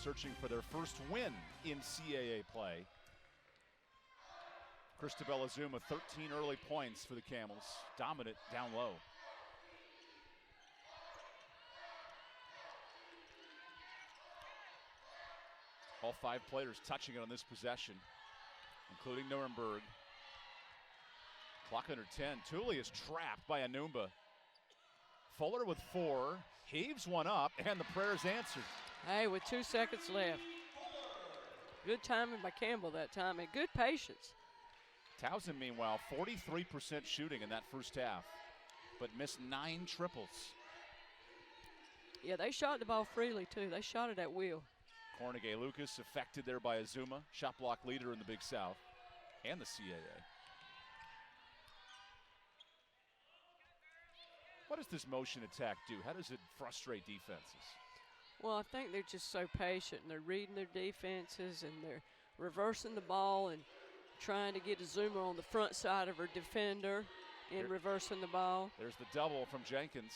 searching for their first win in CAA play. Christabel Azuma, 13 early points for the Camels. Dominant down low. All 5 players touching it on this possession, including Nuremberg. Clock under 10. Tooley is trapped by Enumba. Fuller with 4, heaves one up, and the prayer's answered. Hey, with 2 seconds left. Good timing by Campbell that time, and good patience. Towson, meanwhile, 43% shooting in that first half, but missed 9 triples. Yeah, they shot the ball freely, too. They shot it at will. Cornegay-Lucas affected there by Azuma, shot block leader in the Big South and the CAA. What does this motion attack do? How does it frustrate defenses? Well, I think they're just so patient, and they're reading their defenses, and they're reversing the ball and trying to get Azuma on the front side of her defender and reversing the ball. There's the double from Jenkins.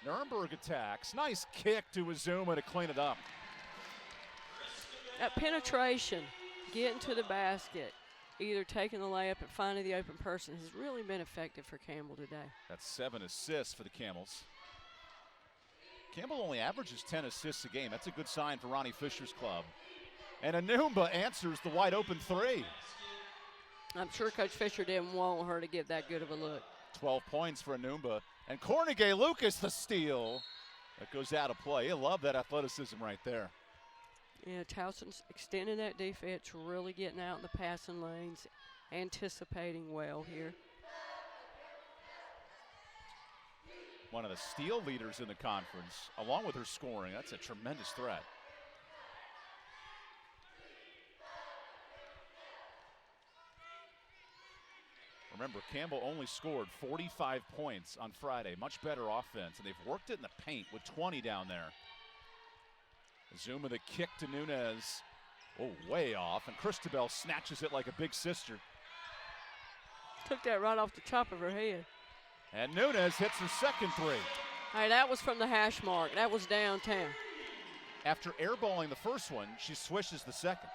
Nuremberg attacks. Nice kick to Azuma to clean it up. That penetration, getting to the basket, either taking the layup and finding the open person has really been effective for Campbell today. That's 7 assists for the Camels. Campbell only averages 10 assists a game. That's a good sign for Ronnie Fisher's club. And Anumba answers the wide open three. I'm sure Coach Fisher didn't want her to get that good of a look. 12 points for Anumba. And Cornegay Lucas the steal. That goes out of play. You love that athleticism right there. Yeah, Towson's extending that defense, really getting out in the passing lanes, anticipating well here. One of the steal leaders in the conference, along with her scoring. That's a tremendous threat. Remember, Campbell only scored 45 points on Friday. Much better offense, and they've worked it in the paint with 20 down there. Zuma the kick to Nunez. Oh, way off, and Christabel snatches it like a big sister. Took that right off the top of her head. And Nunez hits her second three. Hey, that was from the hash mark. That was downtown. After airballing the first one, she swishes the second.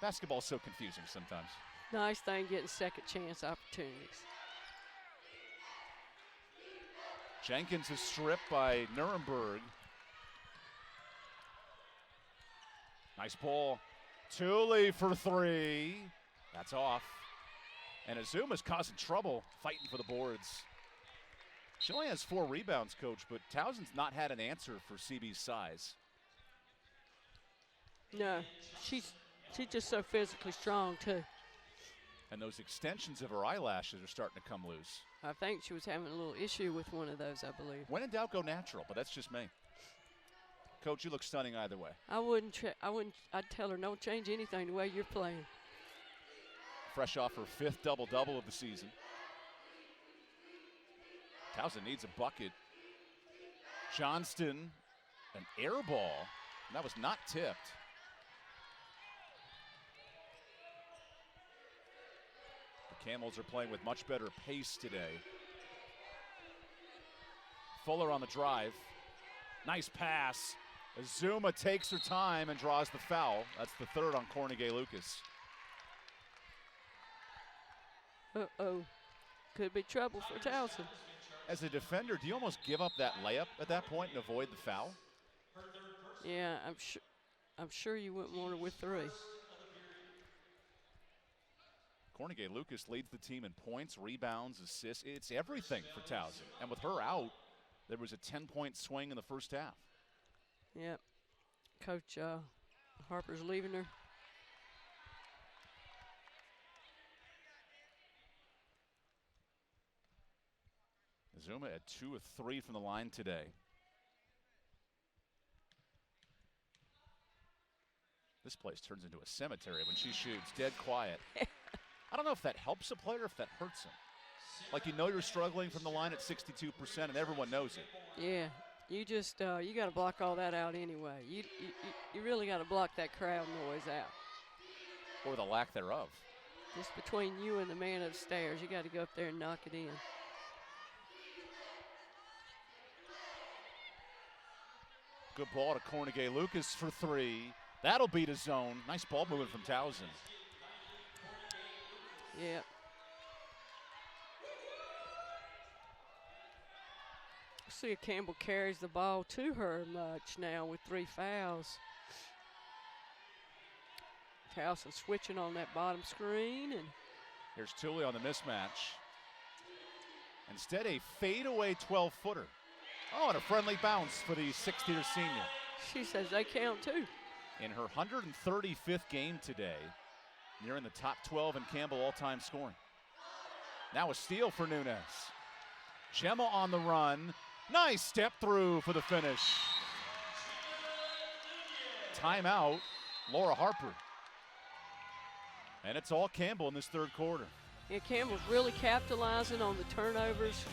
Basketball's so confusing sometimes. Nice thing getting second chance opportunities. Jenkins is stripped by Nuremberg. Nice ball. Tooley for three. That's off. And Azuma's causing trouble fighting for the boards. She only has 4 rebounds, Coach, but Towson's not had an answer for CB's size. No, she's just so physically strong, too. And those extensions of her eyelashes are starting to come loose. I think she was having a little issue with one of those, I believe. When in doubt, go natural, but that's just me. Coach, you look stunning either way. I'd tell her, don't change anything the way you're playing. Fresh off her 5th double-double of the season. Towson needs a bucket. Johnston, an air ball. That was not tipped. The Camels are playing with much better pace today. Fuller on the drive. Nice pass. Azuma takes her time and draws the foul. That's the 3rd on Cornegay Lucas. Uh-oh. Could be trouble for Towson. As a defender, do you almost give up that layup at that point and avoid the foul? Yeah, I'm sure you wouldn't want her with 3. Cornegay Lucas leads the team in points, rebounds, assists. It's everything for Towson. And with her out, there was a 10-point swing in the first half. Yep. Coach Harper's leaving her. Zuma at 2 of 3 from the line today. This place turns into a cemetery when she shoots, dead quiet. I don't know if that helps a player or if that hurts him. Like, you know you're struggling from the line at 62% and everyone knows it. Yeah, you just, you got to block all that out anyway. You really got to block that crowd noise out. Or the lack thereof. Just between you and the man upstairs, you got to go up there and knock it in. Good ball to Cornegay Lucas for 3. That'll beat his zone. Nice ball movement from Towson. Yep. See if Campbell carries the ball to her much now with 3 fouls. Towson switching on that bottom screen. And here's Tooley on the mismatch. Instead, a fadeaway 12-footer. Oh, and a friendly bounce for the 6th-year senior. She says they count too. In her 135th game today, nearing the top 12 in Campbell all-time scoring. Now a steal for Nunez. Gemma on the run. Nice step through for the finish. Timeout, Laura Harper. And it's all Campbell in this 3rd quarter. Yeah, Campbell's really capitalizing on the turnovers,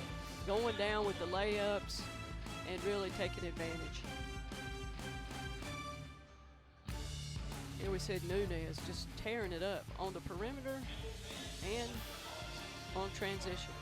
going down with the layups, and really taking advantage. Here we said Nunez just tearing it up on the perimeter and on transition.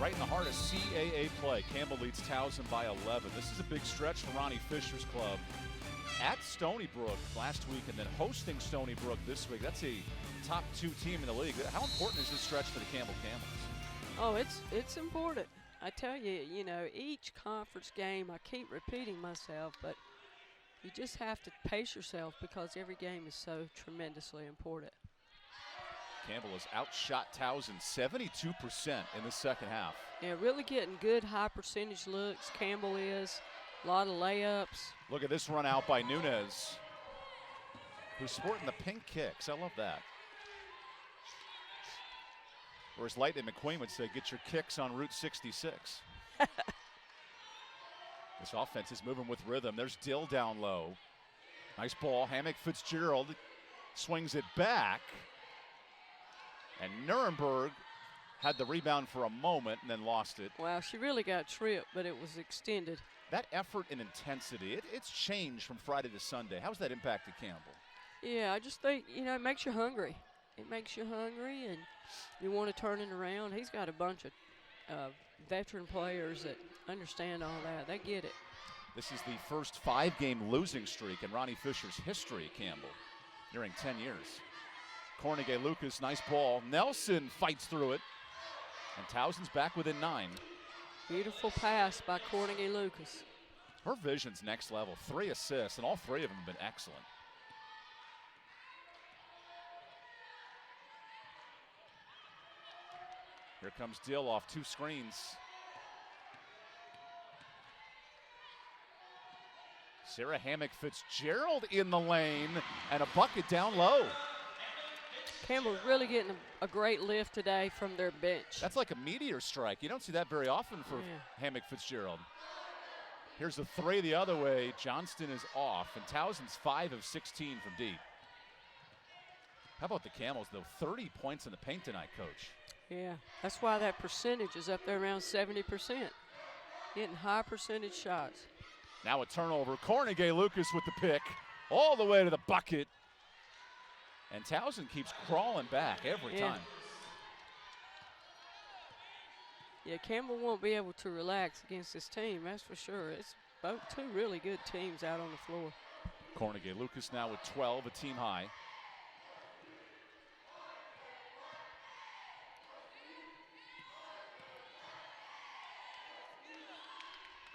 Right in the heart of CAA play. Campbell leads Towson by 11. This is a big stretch for Ronnie Fisher's club. At Stony Brook last week and then hosting Stony Brook this week. That's a top 2 team in the league. How important is this stretch for the Campbell Camels? Oh, it's important. I tell you, you know, each conference game, I keep repeating myself, but you just have to pace yourself because every game is so tremendously important. Campbell has outshot Towson 72% in the second half. Yeah, really getting good high percentage looks. Campbell is. A lot of layups. Look at this run out by Nunez, who's sporting the pink kicks. I love that. Or as Lightning McQueen would say, get your kicks on Route 66. This offense is moving with rhythm. There's Dill down low. Nice ball. Hammock Fitzgerald swings it back. And Nuremberg had the rebound for a moment and then lost it. Wow, she really got tripped, but it was extended. That effort and intensity, it's changed from Friday to Sunday. How's that impacted Campbell? Yeah, I just think, you know, it makes you hungry. It makes you hungry, and you want to turn it around. He's got a bunch of veteran players that understand all that. They get it. This is the first 5-game losing streak in Ronnie Fisher's history, Campbell, during 10 years. Cornegay Lucas, nice ball. Nelson fights through it, and Towson's back within 9. Beautiful pass by Cornegay Lucas. Her vision's next level. 3 assists, and all 3 of them have been excellent. Here comes Dill off 2 screens. Sarah Hammock Fitzgerald in the lane, and a bucket down low. Campbell's really getting a great lift today from their bench. That's like a meteor strike. You don't see that very often for Hammock Fitzgerald. Here's a 3 the other way. Johnston is off, and Towson's 5 of 16 from deep. How about the Camels, though? 30 points in the paint tonight, Coach. Yeah, that's why that percentage is up there around 70%. Getting high percentage shots. Now a turnover. Cornegay Lucas with the pick. All the way to the bucket. And Towson keeps crawling back every time. Yeah, Campbell won't be able to relax against this team, that's for sure. It's both 2 really good teams out on the floor. Cornegay Lucas now with 12, a team high.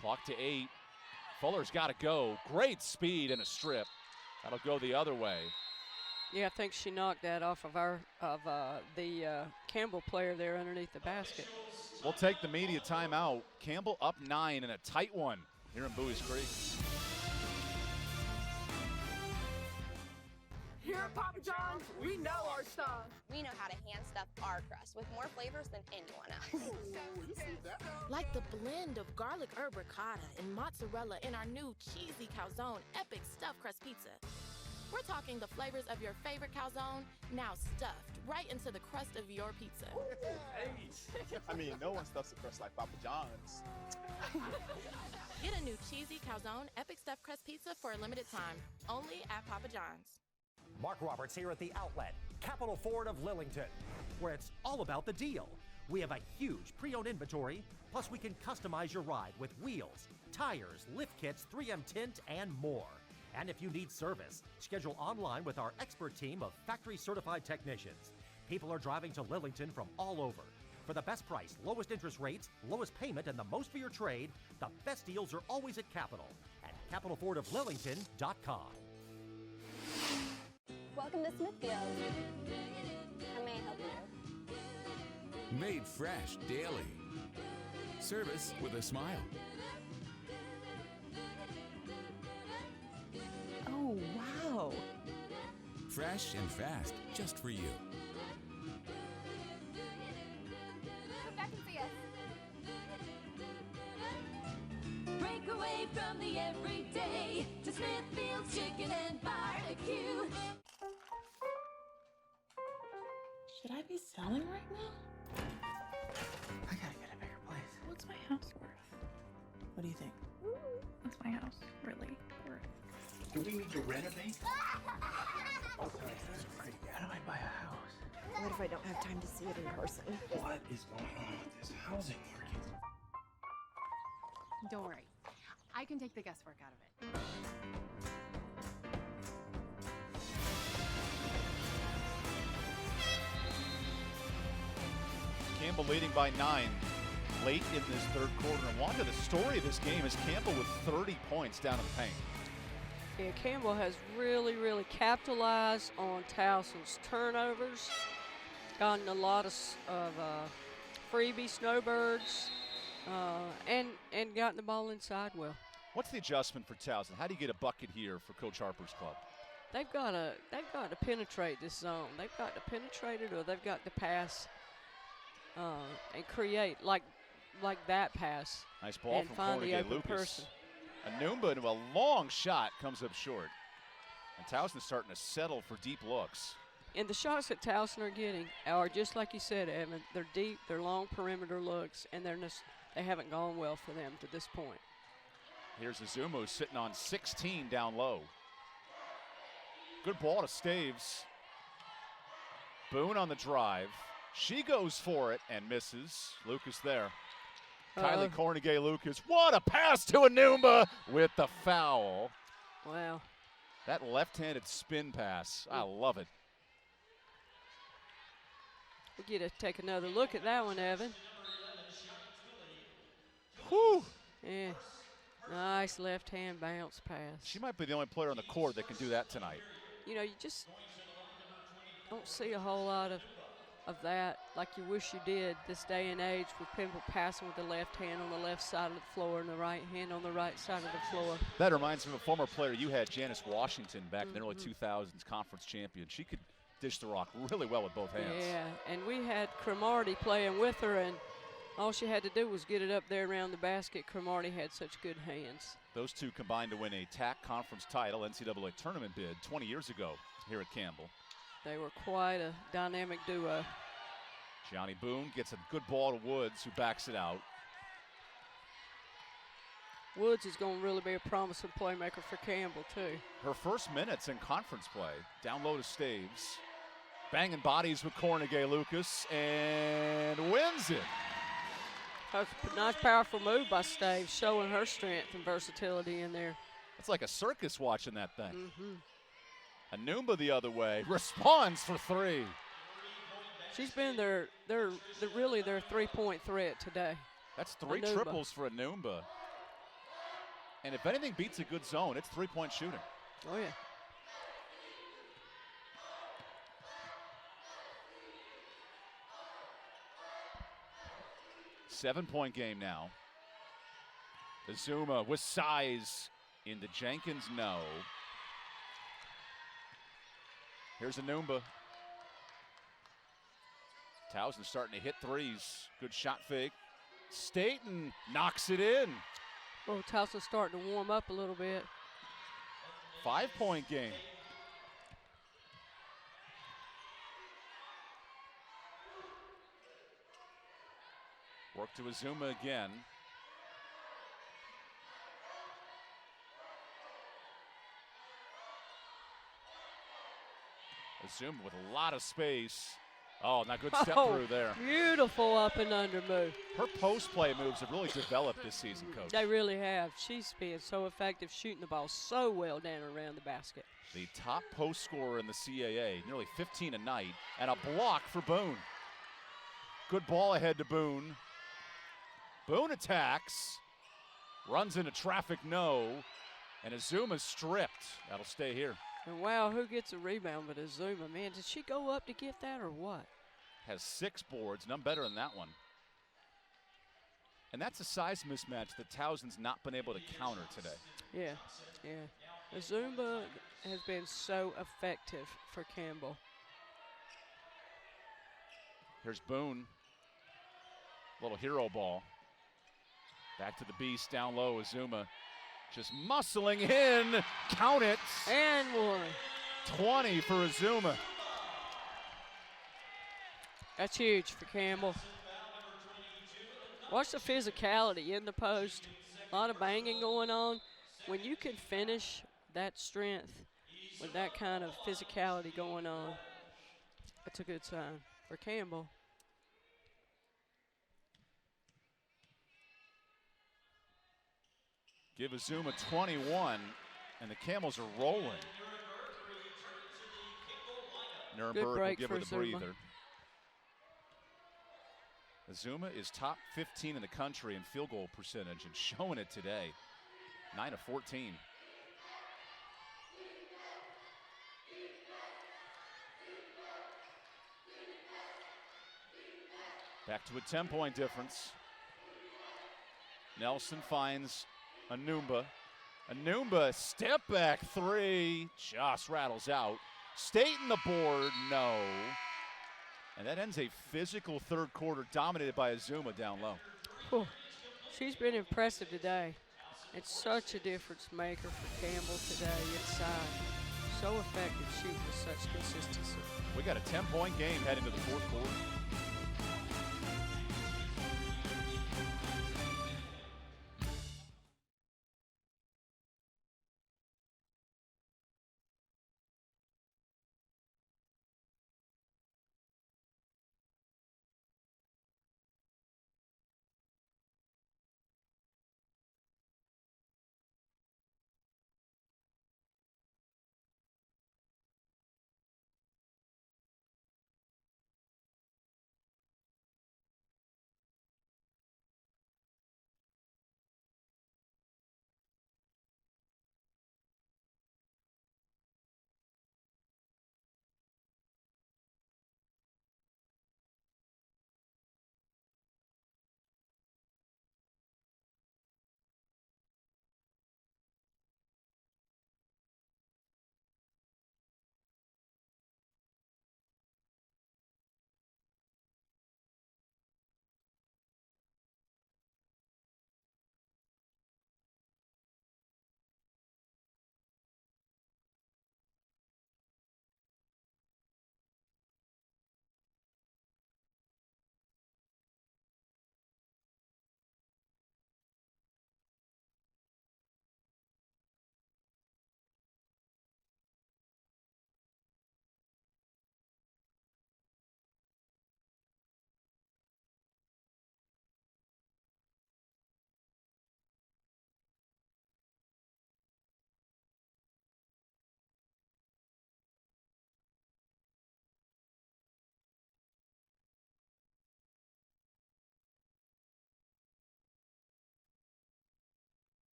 Clock to 8. Fuller's got to go. Great speed and a strip. That'll go the other way. Yeah, I think she knocked that off of the Campbell player there underneath the basket. We'll take the media timeout. Campbell up 9 in a tight one here in Buies Creek. Here at Papa John's, we know our stuff. We know how to hand stuff our crust with more flavors than anyone else. Like the blend of garlic herb ricotta and mozzarella in our new cheesy calzone epic stuffed crust pizza. We're talking the flavors of your favorite calzone, now stuffed right into the crust of your pizza. I mean, no one stuffs a crust like Papa John's. Get a new cheesy calzone epic stuffed crust pizza for a limited time, only at Papa John's. Mark Roberts here at the Outlet, Capital Ford of Lillington, where it's all about the deal. We have a huge pre-owned inventory, plus we can customize your ride with wheels, tires, lift kits, 3M tint, and more. And if you need service, schedule online with our expert team of factory-certified technicians. People are driving to Lillington from all over. For the best price, lowest interest rates, lowest payment, and the most for your trade, the best deals are always at Capital at capitalfordoflillington.com. Welcome to Smithfield. How may I help you? Made fresh daily. Service with a smile. Oh, wow. Fresh and fast, just for you. Come back and see us. Break away from the everyday to Smithfield's Chicken and Barbecue. Should I be selling right now? I gotta get a bigger place. What's my house worth? What do you think? What's my house really worth? Do we need to renovate? How do I buy a house? What if I don't have time to see it in person? What is going on with this housing market? Don't worry. I can take the guesswork out of it. Campbell leading by 9 late in this third quarter. And Wanda, the story of this game is Campbell with 30 points down in the paint. Yeah, Campbell has really, really capitalized on Towson's turnovers, gotten a lot of freebie snowbirds, and gotten the ball inside well. What's the adjustment for Towson? How do you get a bucket here for Coach Harper's club? They've got to penetrate this zone. They've got to penetrate it, or they've got to pass and create like that pass. Nice ball and from find the Cornegay open Lucas. person. Anumba into a long shot comes up short. And Towson's starting to settle for deep looks. And the shots that Towson are getting are just like you said, Evan. They're deep, they're long perimeter looks, and they haven't gone well for them to this point. Here's Azumu sitting on 16 down low. Good ball to Staves. Boone on the drive. She goes for it and misses. Lucas there. Kylie Cornegay Lucas. What a pass to Anumba with the foul. Wow. That left-handed spin pass. I love it. We get to take another look at that one, Evan. Whew. Yeah. Nice left-hand bounce pass. She might be the only player on the court that can do that tonight. You know, you just don't see a whole lot of that like you wish you did this day and age, with people passing with the left hand on the left side of the floor and the right hand on the right side of the floor. That reminds me of a former player you had, Janice Washington, back in the early 2000s, conference champion. She could dish the rock really well with both hands. Yeah, and we had Cromartie playing with her, and all she had to do was get it up there around the basket. Cromartie had such good hands. Those two combined to win a TAC conference title, NCAA tournament bid 20 years ago here at Campbell. They were quite a dynamic duo. Johnny Boone gets a good ball to Woods, who backs it out. Woods is going to really be a promising playmaker for Campbell, too. Her first minutes in conference play. Down low to Staves. Banging bodies with Cornegay Lucas, and wins it. A nice, powerful move by Staves, showing her strength and versatility in there. It's like a circus watching that thing. Anumba the other way, responds for three. She's been really their three-point threat today. That's three Anumba. triples for Anumba. And if anything beats a good zone, it's three-point shooting. Oh, yeah. Seven-point game now. Azuma with size into Jenkins, no. Here's Anumba. Towson starting to hit threes. Good shot fake. Staten knocks it in. Oh, Towson's starting to warm up a little bit. 5-point game. Work to Azuma again. Azuma with a lot of space. Oh, not good step through there. Beautiful up and under move. Her post play moves have really developed this season, Coach. They really have. She's been so effective shooting the ball so well down around the basket. The top post scorer in the CAA, nearly 15 a night, and a block for Boone. Good ball ahead to Boone. Boone attacks, runs into traffic, no, and Azuma stripped. That'll stay here. And wow, who gets a rebound but Azuma? Man, did she go up to get that or what? Has 6 boards, none better than that one. And that's a size mismatch that Towson's not been able to counter today. Yeah, yeah. Azuma has been so effective for Campbell. Here's Boone. Little hero ball. Back to the beast, down low, Azuma. Just muscling in, count it. And one. 20 for Azuma. That's huge for Campbell. Watch the physicality in the post. A lot of banging going on. When you can finish that strength with that kind of physicality going on, that's a good sign for Campbell. give Azuma 21, and the Camels are rolling. Nuremberg will give her the breather. Azuma is top 15 in the country in field goal percentage and showing it today. 9 of 14. Back to a 10-point difference. Nelson finds Anumba. Anumba, step back three, just rattles out. Staten the board, no. And that ends a physical third quarter dominated by Azuma down low. Whew. She's been impressive today. It's such a difference maker for Campbell today inside. So effective shooting with such consistency. We got a 10-point game heading to the fourth quarter.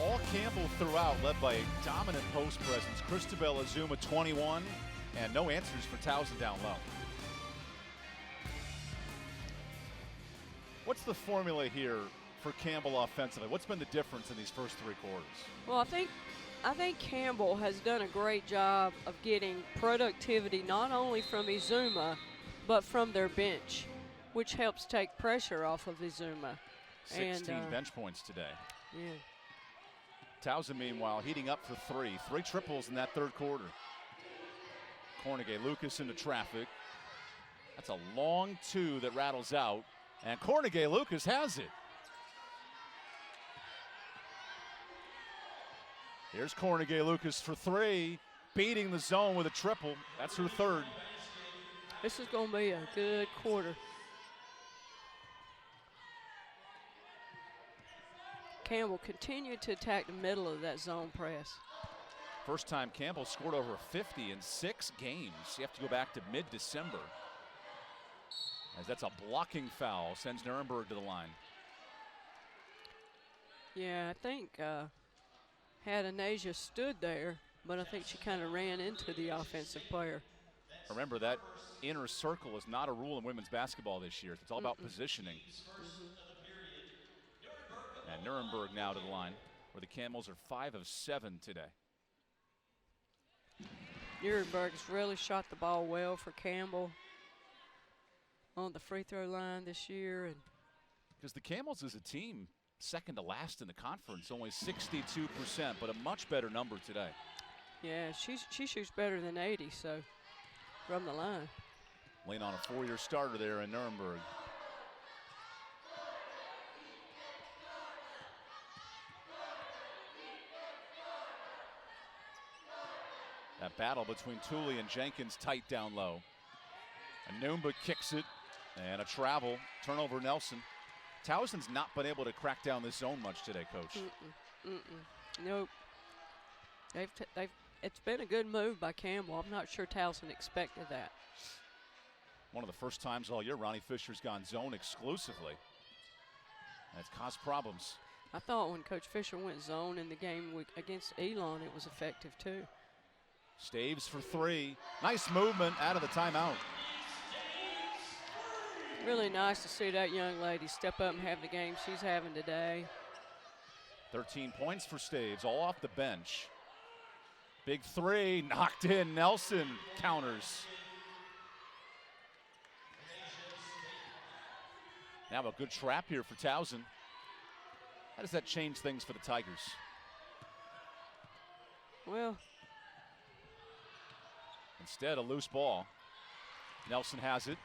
All Campbell throughout, led by a dominant post presence. Cristobal Azuma 21, and no answers for Towson down low. What's the formula here for Campbell offensively? What's been the difference in these first three quarters? Well, I think Campbell has done a great job of getting productivity not only from Azuma, but from their bench, which helps take pressure off of Azuma. 16 bench points today. Yeah. Towson, meanwhile, heating up for three. Three triples in that third quarter. Cornegay Lucas into traffic. That's a long two that rattles out. And Cornegay Lucas has it. Here's Cornegay Lucas for three. Beating the zone with a triple. That's her third. This is going to be a good quarter. Campbell continued to attack the middle of that zone press. First time Campbell scored over 50 in 6 games. You have to go back to mid-December. As that's a blocking foul, sends Nuremberg to the line. Yeah, I think had Anasia stood there, but I think she kind of ran into the offensive player. Remember, that inner circle is not a rule in women's basketball this year. It's all about positioning. And Nuremberg now to the line, where the Camels are 5 of 7 today. Nuremberg's really shot the ball well for Campbell on the free throw line this year. And because the Camels as a team, second to last in the conference, only 62%, but a much better number today. Yeah, she shoots better than 80, so from the line. Lean on a 4-year starter there in Nuremberg. That battle between Tooley and Jenkins tight down low. Anumba kicks it, and a travel. Turnover Nelson. Towson's not been able to crack down this zone much today, Coach. Nope. It's been a good move by Campbell. I'm not sure Towson expected that. One of the first times all year Ronnie Fisher's gone zone exclusively. That's caused problems. I thought when Coach Fisher went zone in the game against Elon, it was effective too. Staves for 3. Nice movement out of the timeout. Really nice to see that young lady step up and have the game she's having today. 13 points for Staves, all off the bench. Big 3, knocked in. Nelson counters. Now a good trap here for Towson. How does that change things for the Tigers? Well, instead, a loose ball. Nelson has it.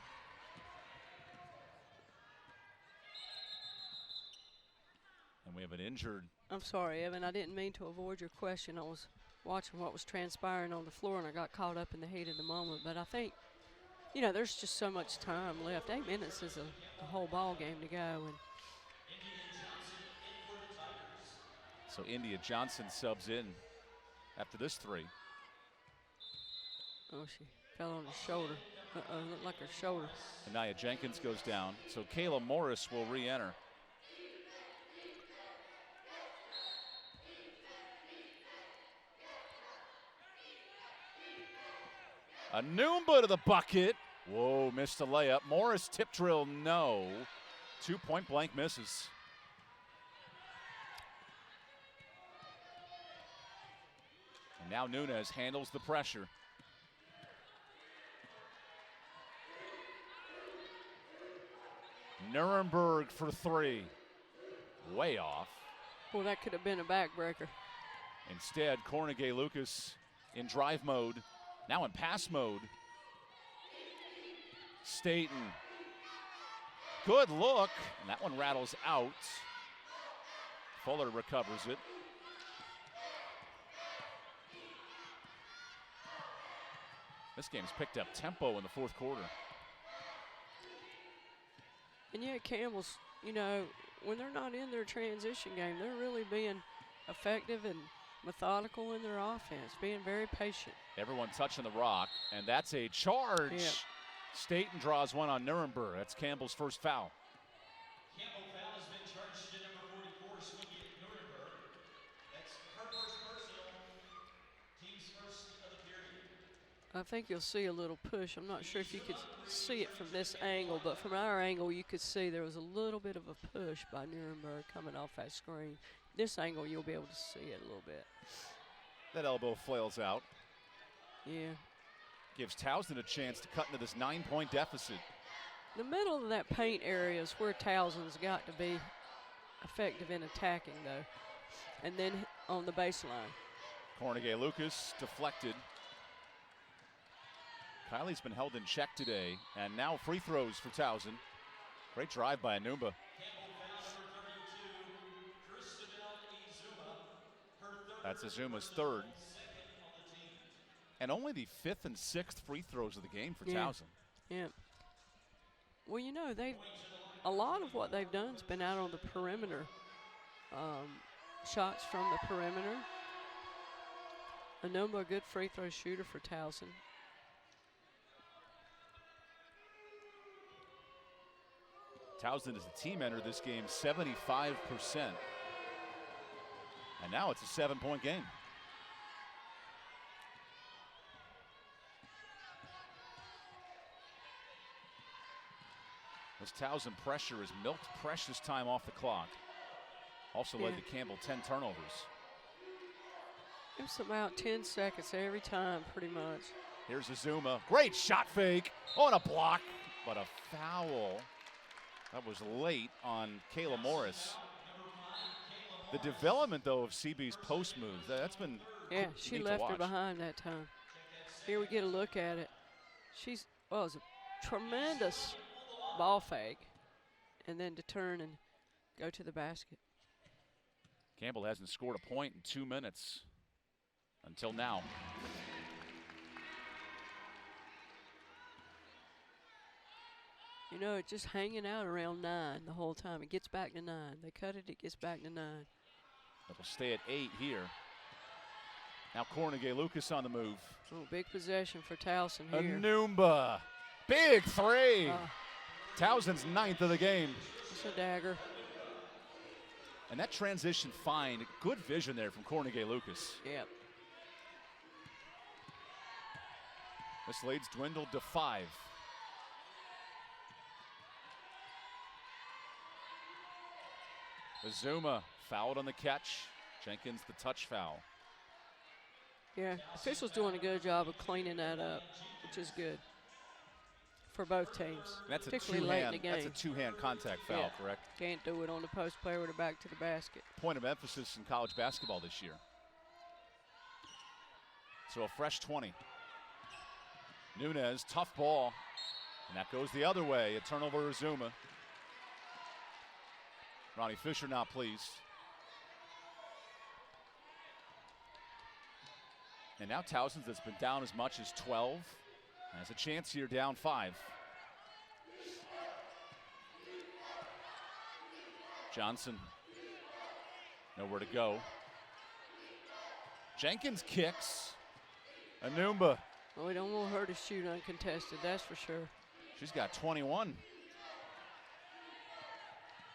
And we have an injured. I'm sorry, Evan. I didn't mean to avoid your question. I was watching what was transpiring on the floor, and I got caught up in the heat of the moment. But I think, you know, there's just so much time left. 8 minutes is a whole ball game to go. And so India Johnson subs in after this 3. Oh, she fell on her shoulder. Looked like her shoulder. And Nia Jenkins goes down. So Kayla Morris will re-enter. Anumba to the bucket. Whoa, missed a layup. Morris tip drill, no. 2 point blank misses. And now Nunez handles the pressure. Nuremberg for 3. Way off. Well, that could have been a backbreaker. Instead, Cornegay Lucas in drive mode. Now in pass mode. Staten. Good look. And that one rattles out. Fuller recovers it. This game's picked up tempo in the fourth quarter. And yeah, Campbell's, you know, when they're not in their transition game, they're really being effective and methodical in their offense, being very patient. Everyone touching the rock, and that's a charge. Yeah. Staten draws one on Nuremberg. That's Campbell's first foul. Campbell foul has been charged to number 44, Swiggy Nuremberg. That's her first personal, team's first of the period. I think you'll see a little push. I'm not sure if you could see it from this angle, but from our angle, you could see there was a little bit of a push by Nuremberg coming off that screen. This angle, you'll be able to see it a little bit. That elbow flails out. Yeah. Gives Towson a chance to cut into this 9-point deficit. The middle of that paint area is where Towson's got to be effective in attacking, though. And then on the baseline. Cornegay Lucas deflected. Kylie's been held in check today, and now free throws for Towson. Great drive by Anumba. That's Azuma's third. And only the 5th and 6th free throws of the game for Towson. Yeah. Well, you know, a lot of what they've done has been out on the perimeter. Shots from the perimeter. Anumba, a good free throw shooter for Towson. Towson as a team entered this game 75%. And now it's a 7-point game. This Towson pressure has milked precious time off the clock. Also led to Campbell 10 turnovers. It's about 10 seconds every time, pretty much. Here's Azuma. Great shot fake. Oh, and a block, but a foul. That was late on Kayla Morris. The development, though, of CB's post moves, that's been yeah, she left her behind that time. Here we get a look at it. It was a tremendous ball fake, and then to turn and go to the basket. Campbell hasn't scored a point in 2 minutes until now. You know, it's just hanging out around 9 the whole time. It gets back to 9. They cut it, it gets back to 9. It'll stay at 8 here. Now Cornegay Lucas on the move. Oh, big possession for Towson here. Anumba. Big three. Towson's 9th of the game. It's a dagger. And that transition fine. Good vision there from Cornegay Lucas. Yep. This lead's dwindled to 5. Azuma fouled on the catch. Jenkins the touch foul. Yeah, officials doing a good job of cleaning that up, which is good for both teams. That's particularly late in the game. That's a two-hand contact foul, correct? Can't do it on the post player with a back to the basket. Point of emphasis in college basketball this year. So a fresh 20. Nunez, tough ball. And that goes the other way. A turnover Azuma. Ronnie Fisher not pleased. And now Towson, that's been down as much as 12, has a chance here, down 5. Johnson, nowhere to go. Jenkins kicks. Anumba. Well, we don't want her to shoot uncontested, that's for sure. She's got 21.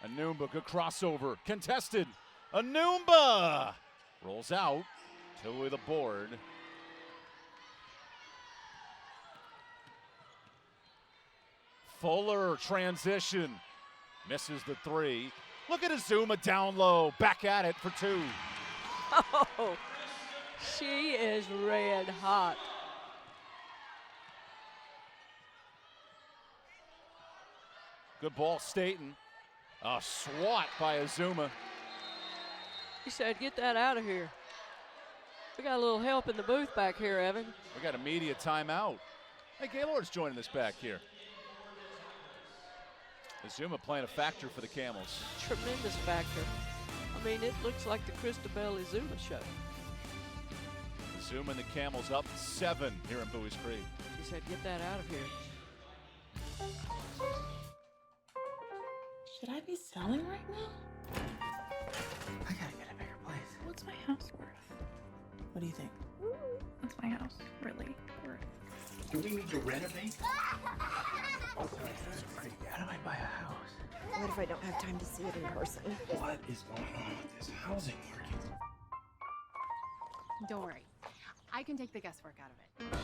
Anumba, good crossover, contested. Anumba rolls out to the board. Fuller transition, misses the 3. Look at Azuma down low, back at it for 2. Oh, she is red hot. Good ball, Staten. A swat by Azuma. He said, get that out of here. We got a little help in the booth back here, Evan. We got a media timeout. Hey, Gaylord's joining us back here. Azuma playing a factor for the Camels. Tremendous factor. I mean, it looks like the Christabel Azuma show. Azuma and the Camels up 7 here in Bowie's Creek. She said, get that out of here. Should I be selling right now? I gotta get a bigger place. What's my house worth? What do you think? What's my house really worth? Do we need to renovate? How do I buy a house? What if I don't have time to see it in person? What is going on with this housing market? Don't worry. I can take the guesswork out of it.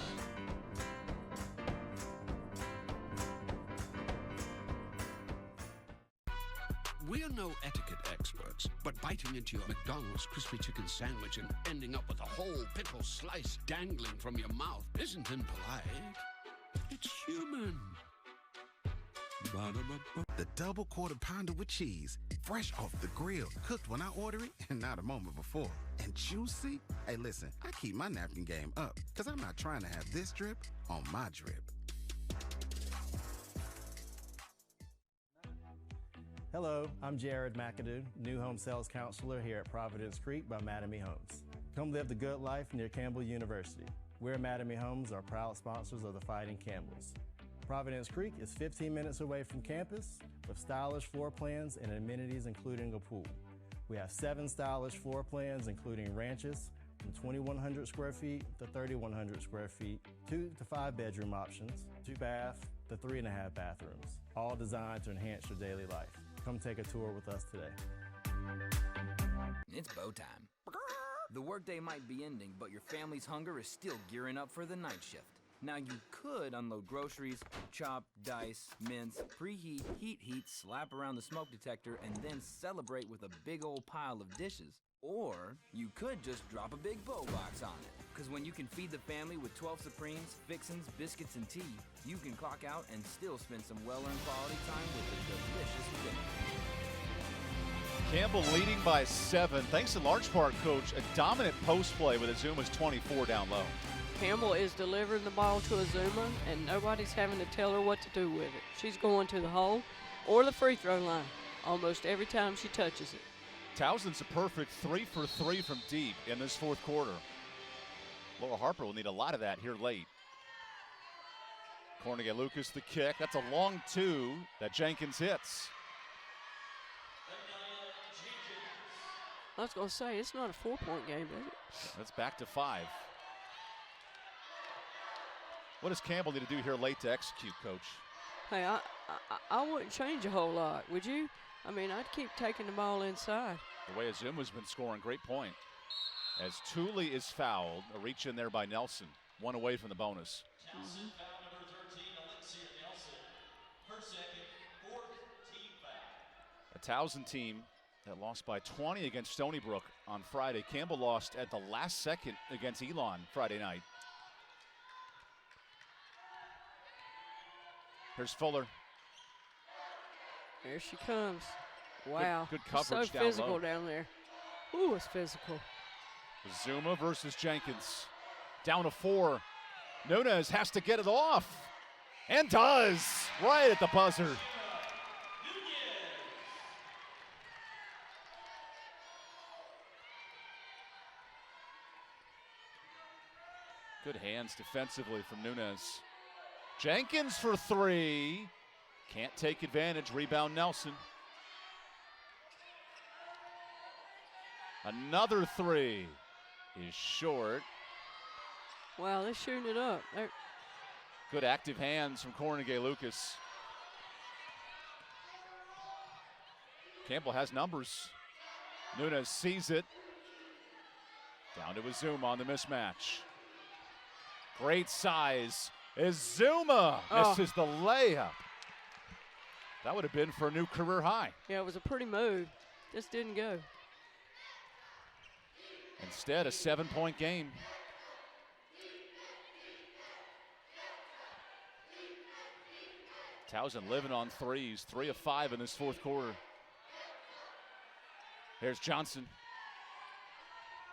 We're no etiquette experts, but biting into your McDonald's crispy chicken sandwich and ending up with a whole pickle slice dangling from your mouth isn't impolite. It's human. The double quarter pounder with cheese, fresh off the grill, cooked when I order it and not a moment before. And juicy? Hey, listen, I keep my napkin game up because I'm not trying to have this drip on my drip. Hello, I'm Jared McAdoo, new home sales counselor here at Providence Creek by Mattamy Homes. Come live the good life near Campbell University. We at Mattamy Homes are proud sponsors of the Fighting Campbells. Providence Creek is 15 minutes away from campus with stylish floor plans and amenities including a pool. We have 7 stylish floor plans including ranches from 2,100 square feet to 3,100 square feet, 2 to 5 bedroom options, 2 bath to 3.5 bathrooms, all designed to enhance your daily life. Come take a tour with us today. It's bow time. The workday might be ending, but your family's hunger is still gearing up for the night shift. Now you could unload groceries, chop, dice, mince, preheat, heat, slap around the smoke detector, and then celebrate with a big old pile of dishes. Or you could just drop a big bow box on it. Because when you can feed the family with 12 Supremes, fixins, biscuits, and tea, you can clock out and still spend some well-earned quality time with a delicious dinner. Campbell leading by 7, thanks in large part, Coach, a dominant post play with Azuma's 24 down low. Campbell is delivering the ball to Azuma, and nobody's having to tell her what to do with it. She's going to the hole or the free throw line almost every time she touches it. Towson's a perfect 3 for 3 from deep in this fourth quarter. Laura Harper will need a lot of that here late. Cornegay Lucas the kick. That's a long two that Jenkins hits. I was going to say, it's not a 4-point game, is it? That's back to 5. What does Campbell need to do here late to execute, Coach? Hey, I wouldn't change a whole lot, would you? I mean, I'd keep taking the ball inside. The way Azuma's been scoring, great point. As Tooley is fouled, a reach in there by Nelson. 1 away from the bonus. Towson foul number 13, Alexia Nelson. Her second, 4th team foul. A Towson team that lost by 20 against Stony Brook on Friday. Campbell lost at the last second against Elon Friday night. Here's Fuller. There she comes. Wow. Good coverage so down physical low. down there. Ooh, it's physical. Zuma versus Jenkins. Down to 4. Nunez has to get it off. And does. Right at the buzzer. Good hands defensively from Nunez. Jenkins for 3. Can't take advantage. Rebound Nelson. Another 3 is short. Wow, they're shooting it up. Good active hands from Cornegay Lucas. Campbell has numbers. Nunez sees it. Down to Azuma on the mismatch. Great size. Azuma misses the layup. That would have been for a new career high. Yeah, it was a pretty move. Just didn't go. Instead, a 7-point game. Towson living on threes. 3 of 5 in this 4th quarter. Here's Johnson.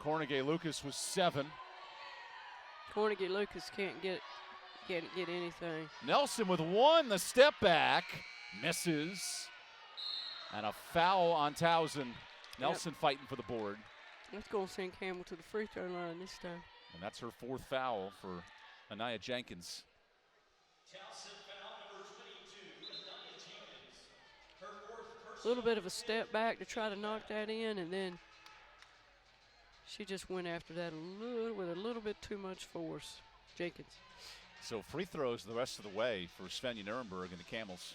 Cornegay Lucas was 7. Cornegay Lucas can't get anything. Nelson with 1. The step back. Misses. And a foul on Towson. Nelson fighting for the board. Let's go send Campbell to the free throw line this time. And that's her 4th foul for Anaya Jenkins. Towson foul number 22, Anaya Jenkins. Her 4th personal. A little bit of a step back to try to knock that in, and then she just went after that with a little bit too much force. Jenkins. So free throws the rest of the way for Svenja Nuremberg and the Camels.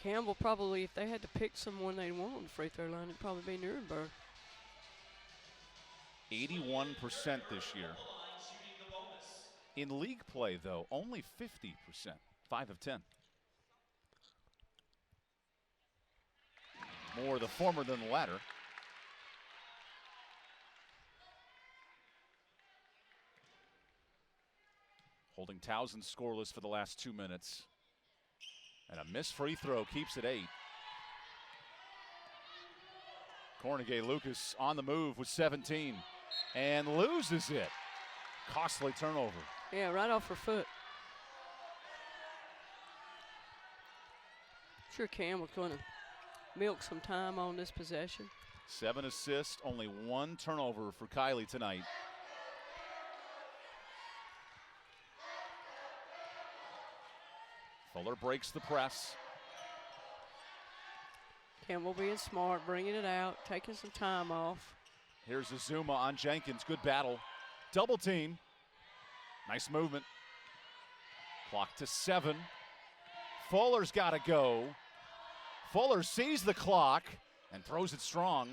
Campbell probably, if they had to pick someone they'd want on the free throw line, it'd probably be Nuremberg. 81% this year. In league play, though, only 50%. 5 of 10. More the former than the latter. Holding Towson scoreless for the last 2 minutes. And a missed free throw keeps it 8. Cornegay Lucas on the move with 17 and loses it. Costly turnover. Yeah, right off her foot. Sure Campbell's going to milk some time on this possession. 7 assists, only 1 turnover for Kylie tonight. Fuller breaks the press. Campbell being smart, bringing it out, taking some time off. Here's Azuma on Jenkins. Good battle. Double team. Nice movement. Clock to 7. Fuller's got to go. Fuller sees the clock and throws it strong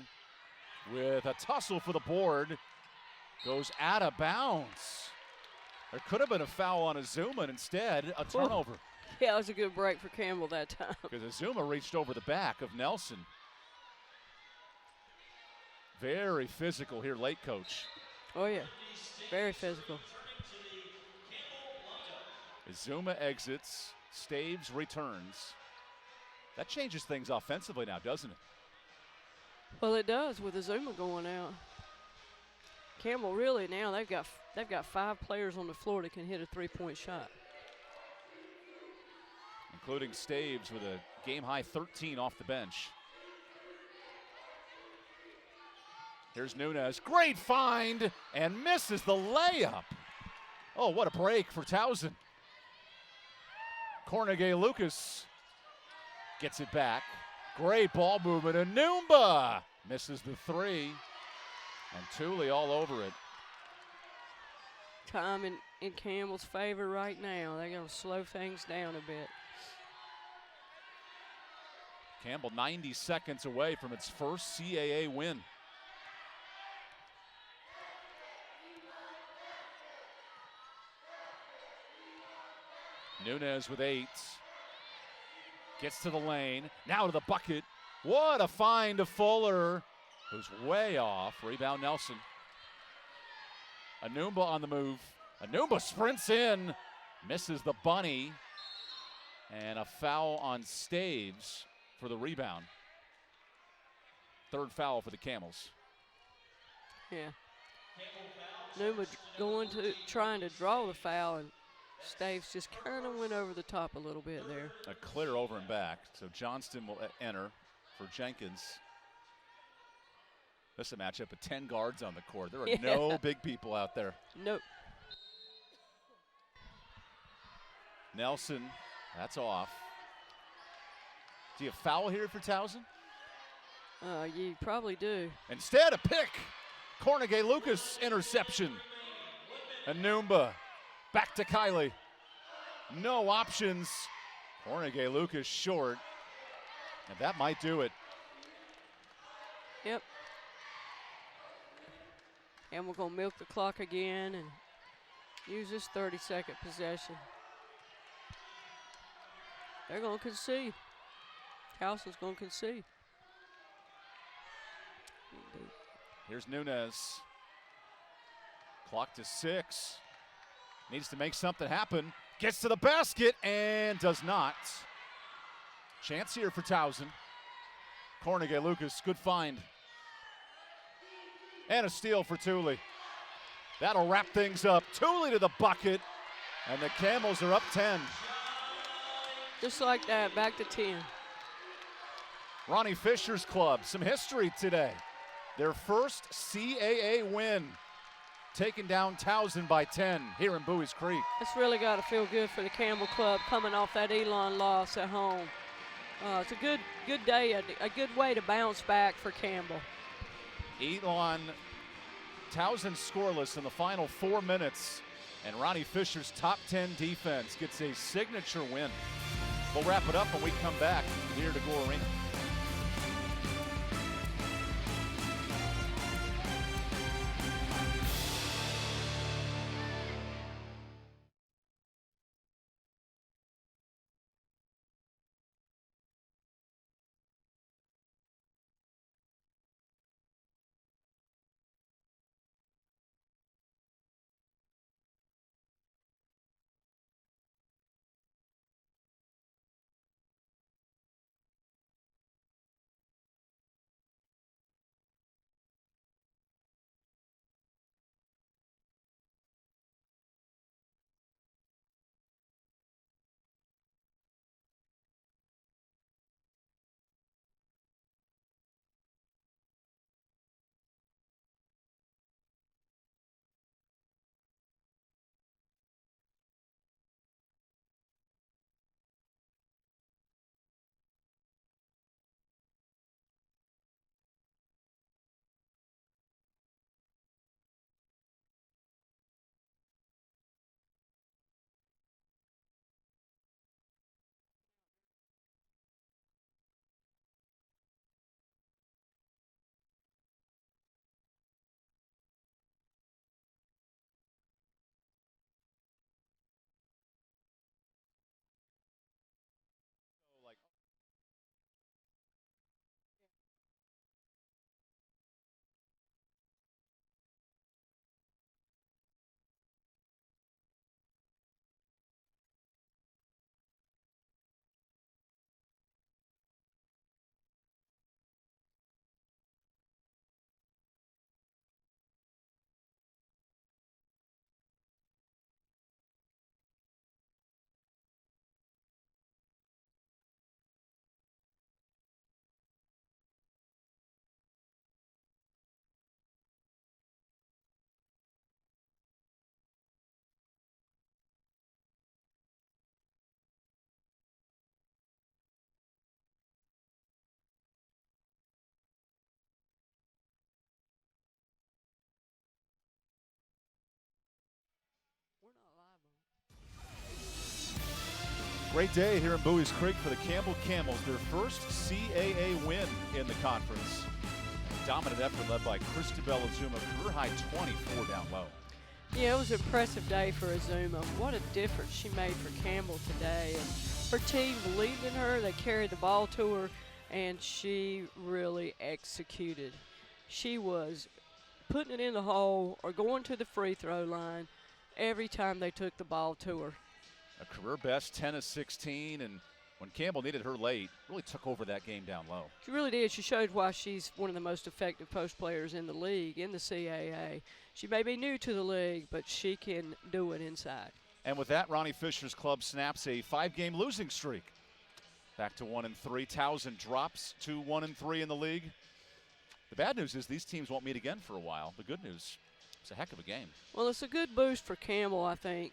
with a tussle for the board. Goes out of bounds. There could have been a foul on Azuma, and instead a turnover. Yeah, it was a good break for Campbell that time. Because Azuma reached over the back of Nelson. Very physical here late, Coach. Oh, yeah. Very physical. Azuma exits. Staves returns. That changes things offensively now, doesn't it? Well, it does with Azuma going out. Campbell really now, they've got 5 players on the floor that can hit a 3-point shot. Including Staves with a game-high 13 off the bench. Here's Nunez. Great find and misses the layup. Oh, what a break for Towson. Cornegay Lucas gets it back. Great ball movement. Anumba misses the three. And Thule all over it. Time in Campbell's favor right now. They're going to slow things down a bit. Campbell 90 seconds away from its first CAA win. Nunez with 8. Gets to the lane. Now to the bucket. What a find to Fuller, who's way off. Rebound Nelson. Anumba on the move. Anumba sprints in. Misses the bunny. And a foul on Staves for the rebound. Third foul for the Camels. Yeah. Numa trying to draw the foul, and Staves just kind of went over the top a little bit there. A clear over and back. So Johnston will enter for Jenkins. This is a matchup of 10 guards on the court. There are no big people out there. Nope. Nelson, that's off. Do you have foul here for Towson? You probably do. Instead, a pick. Cornegay Lucas interception. Anumba back to Kylie. No options. Cornegay Lucas short. And that might do it. Yep. And we're going to milk the clock again and use this 30-second possession. They're going to concede. Towson's going to concede. Here's Nunez. Clock to 6. Needs to make something happen. Gets to the basket and does not. Chance here for Towson. Cornegay Lucas, good find. And a steal for Thule. That'll wrap things up. Thule to the bucket, and the Camels are up 10. Just like that, back to 10. Ronnie Fisher's club, some history today. Their first CAA win, taking down Towson by 10 here in Bowie's Creek. It's really got to feel good for the Campbell club coming off that Elon loss at home. It's a good day, a good way to bounce back for Campbell. Elon, Towson scoreless in the final 4 minutes, and Ronnie Fisher's top 10 defense gets a signature win. We'll wrap it up when we come back here to Gore Arena. Great day here in Bowie's Creek for the Campbell Camels, their first CAA win in the conference. Dominant effort led by Christabel Azuma, career high 24 down low. Yeah, it was an impressive day for Azuma. What a difference she made for Campbell today. And her team believed in her. They carried the ball to her, and she really executed. She was putting it in the hole or going to the free throw line every time they took the ball to her. A career best 10 of 16, and when Campbell needed her late, really took over that game down low. She really did. She showed why she's one of the most effective post players in the league, in the CAA. She may be new to the league, but she can do it inside. And with that, Ronnie Fisher's club snaps a 5-game losing streak. Back to 1-3. Towson drops to 1-3 in the league. The bad news is these teams won't meet again for a while. The good news, it's a heck of a game. Well, it's a good boost for Campbell, I think.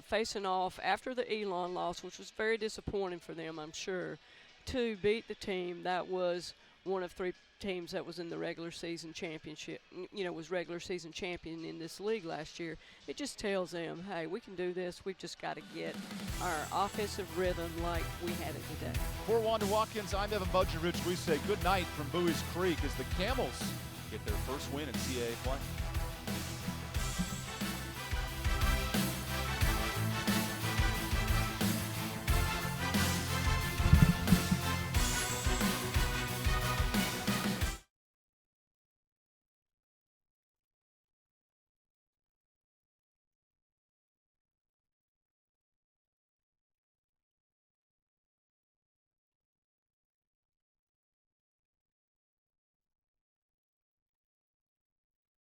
Facing off after the Elon loss, which was very disappointing for them, I'm sure, to beat the team that was one of 3 teams that was in the regular season championship, was regular season champion in this league last year. It just tells them, hey, we can do this. We've just got to get our offensive rhythm like we had it today. For Wanda Watkins, I'm EvanBudrovich. We say good night from Bowie's Creek as the Camels get their first win in CAA play.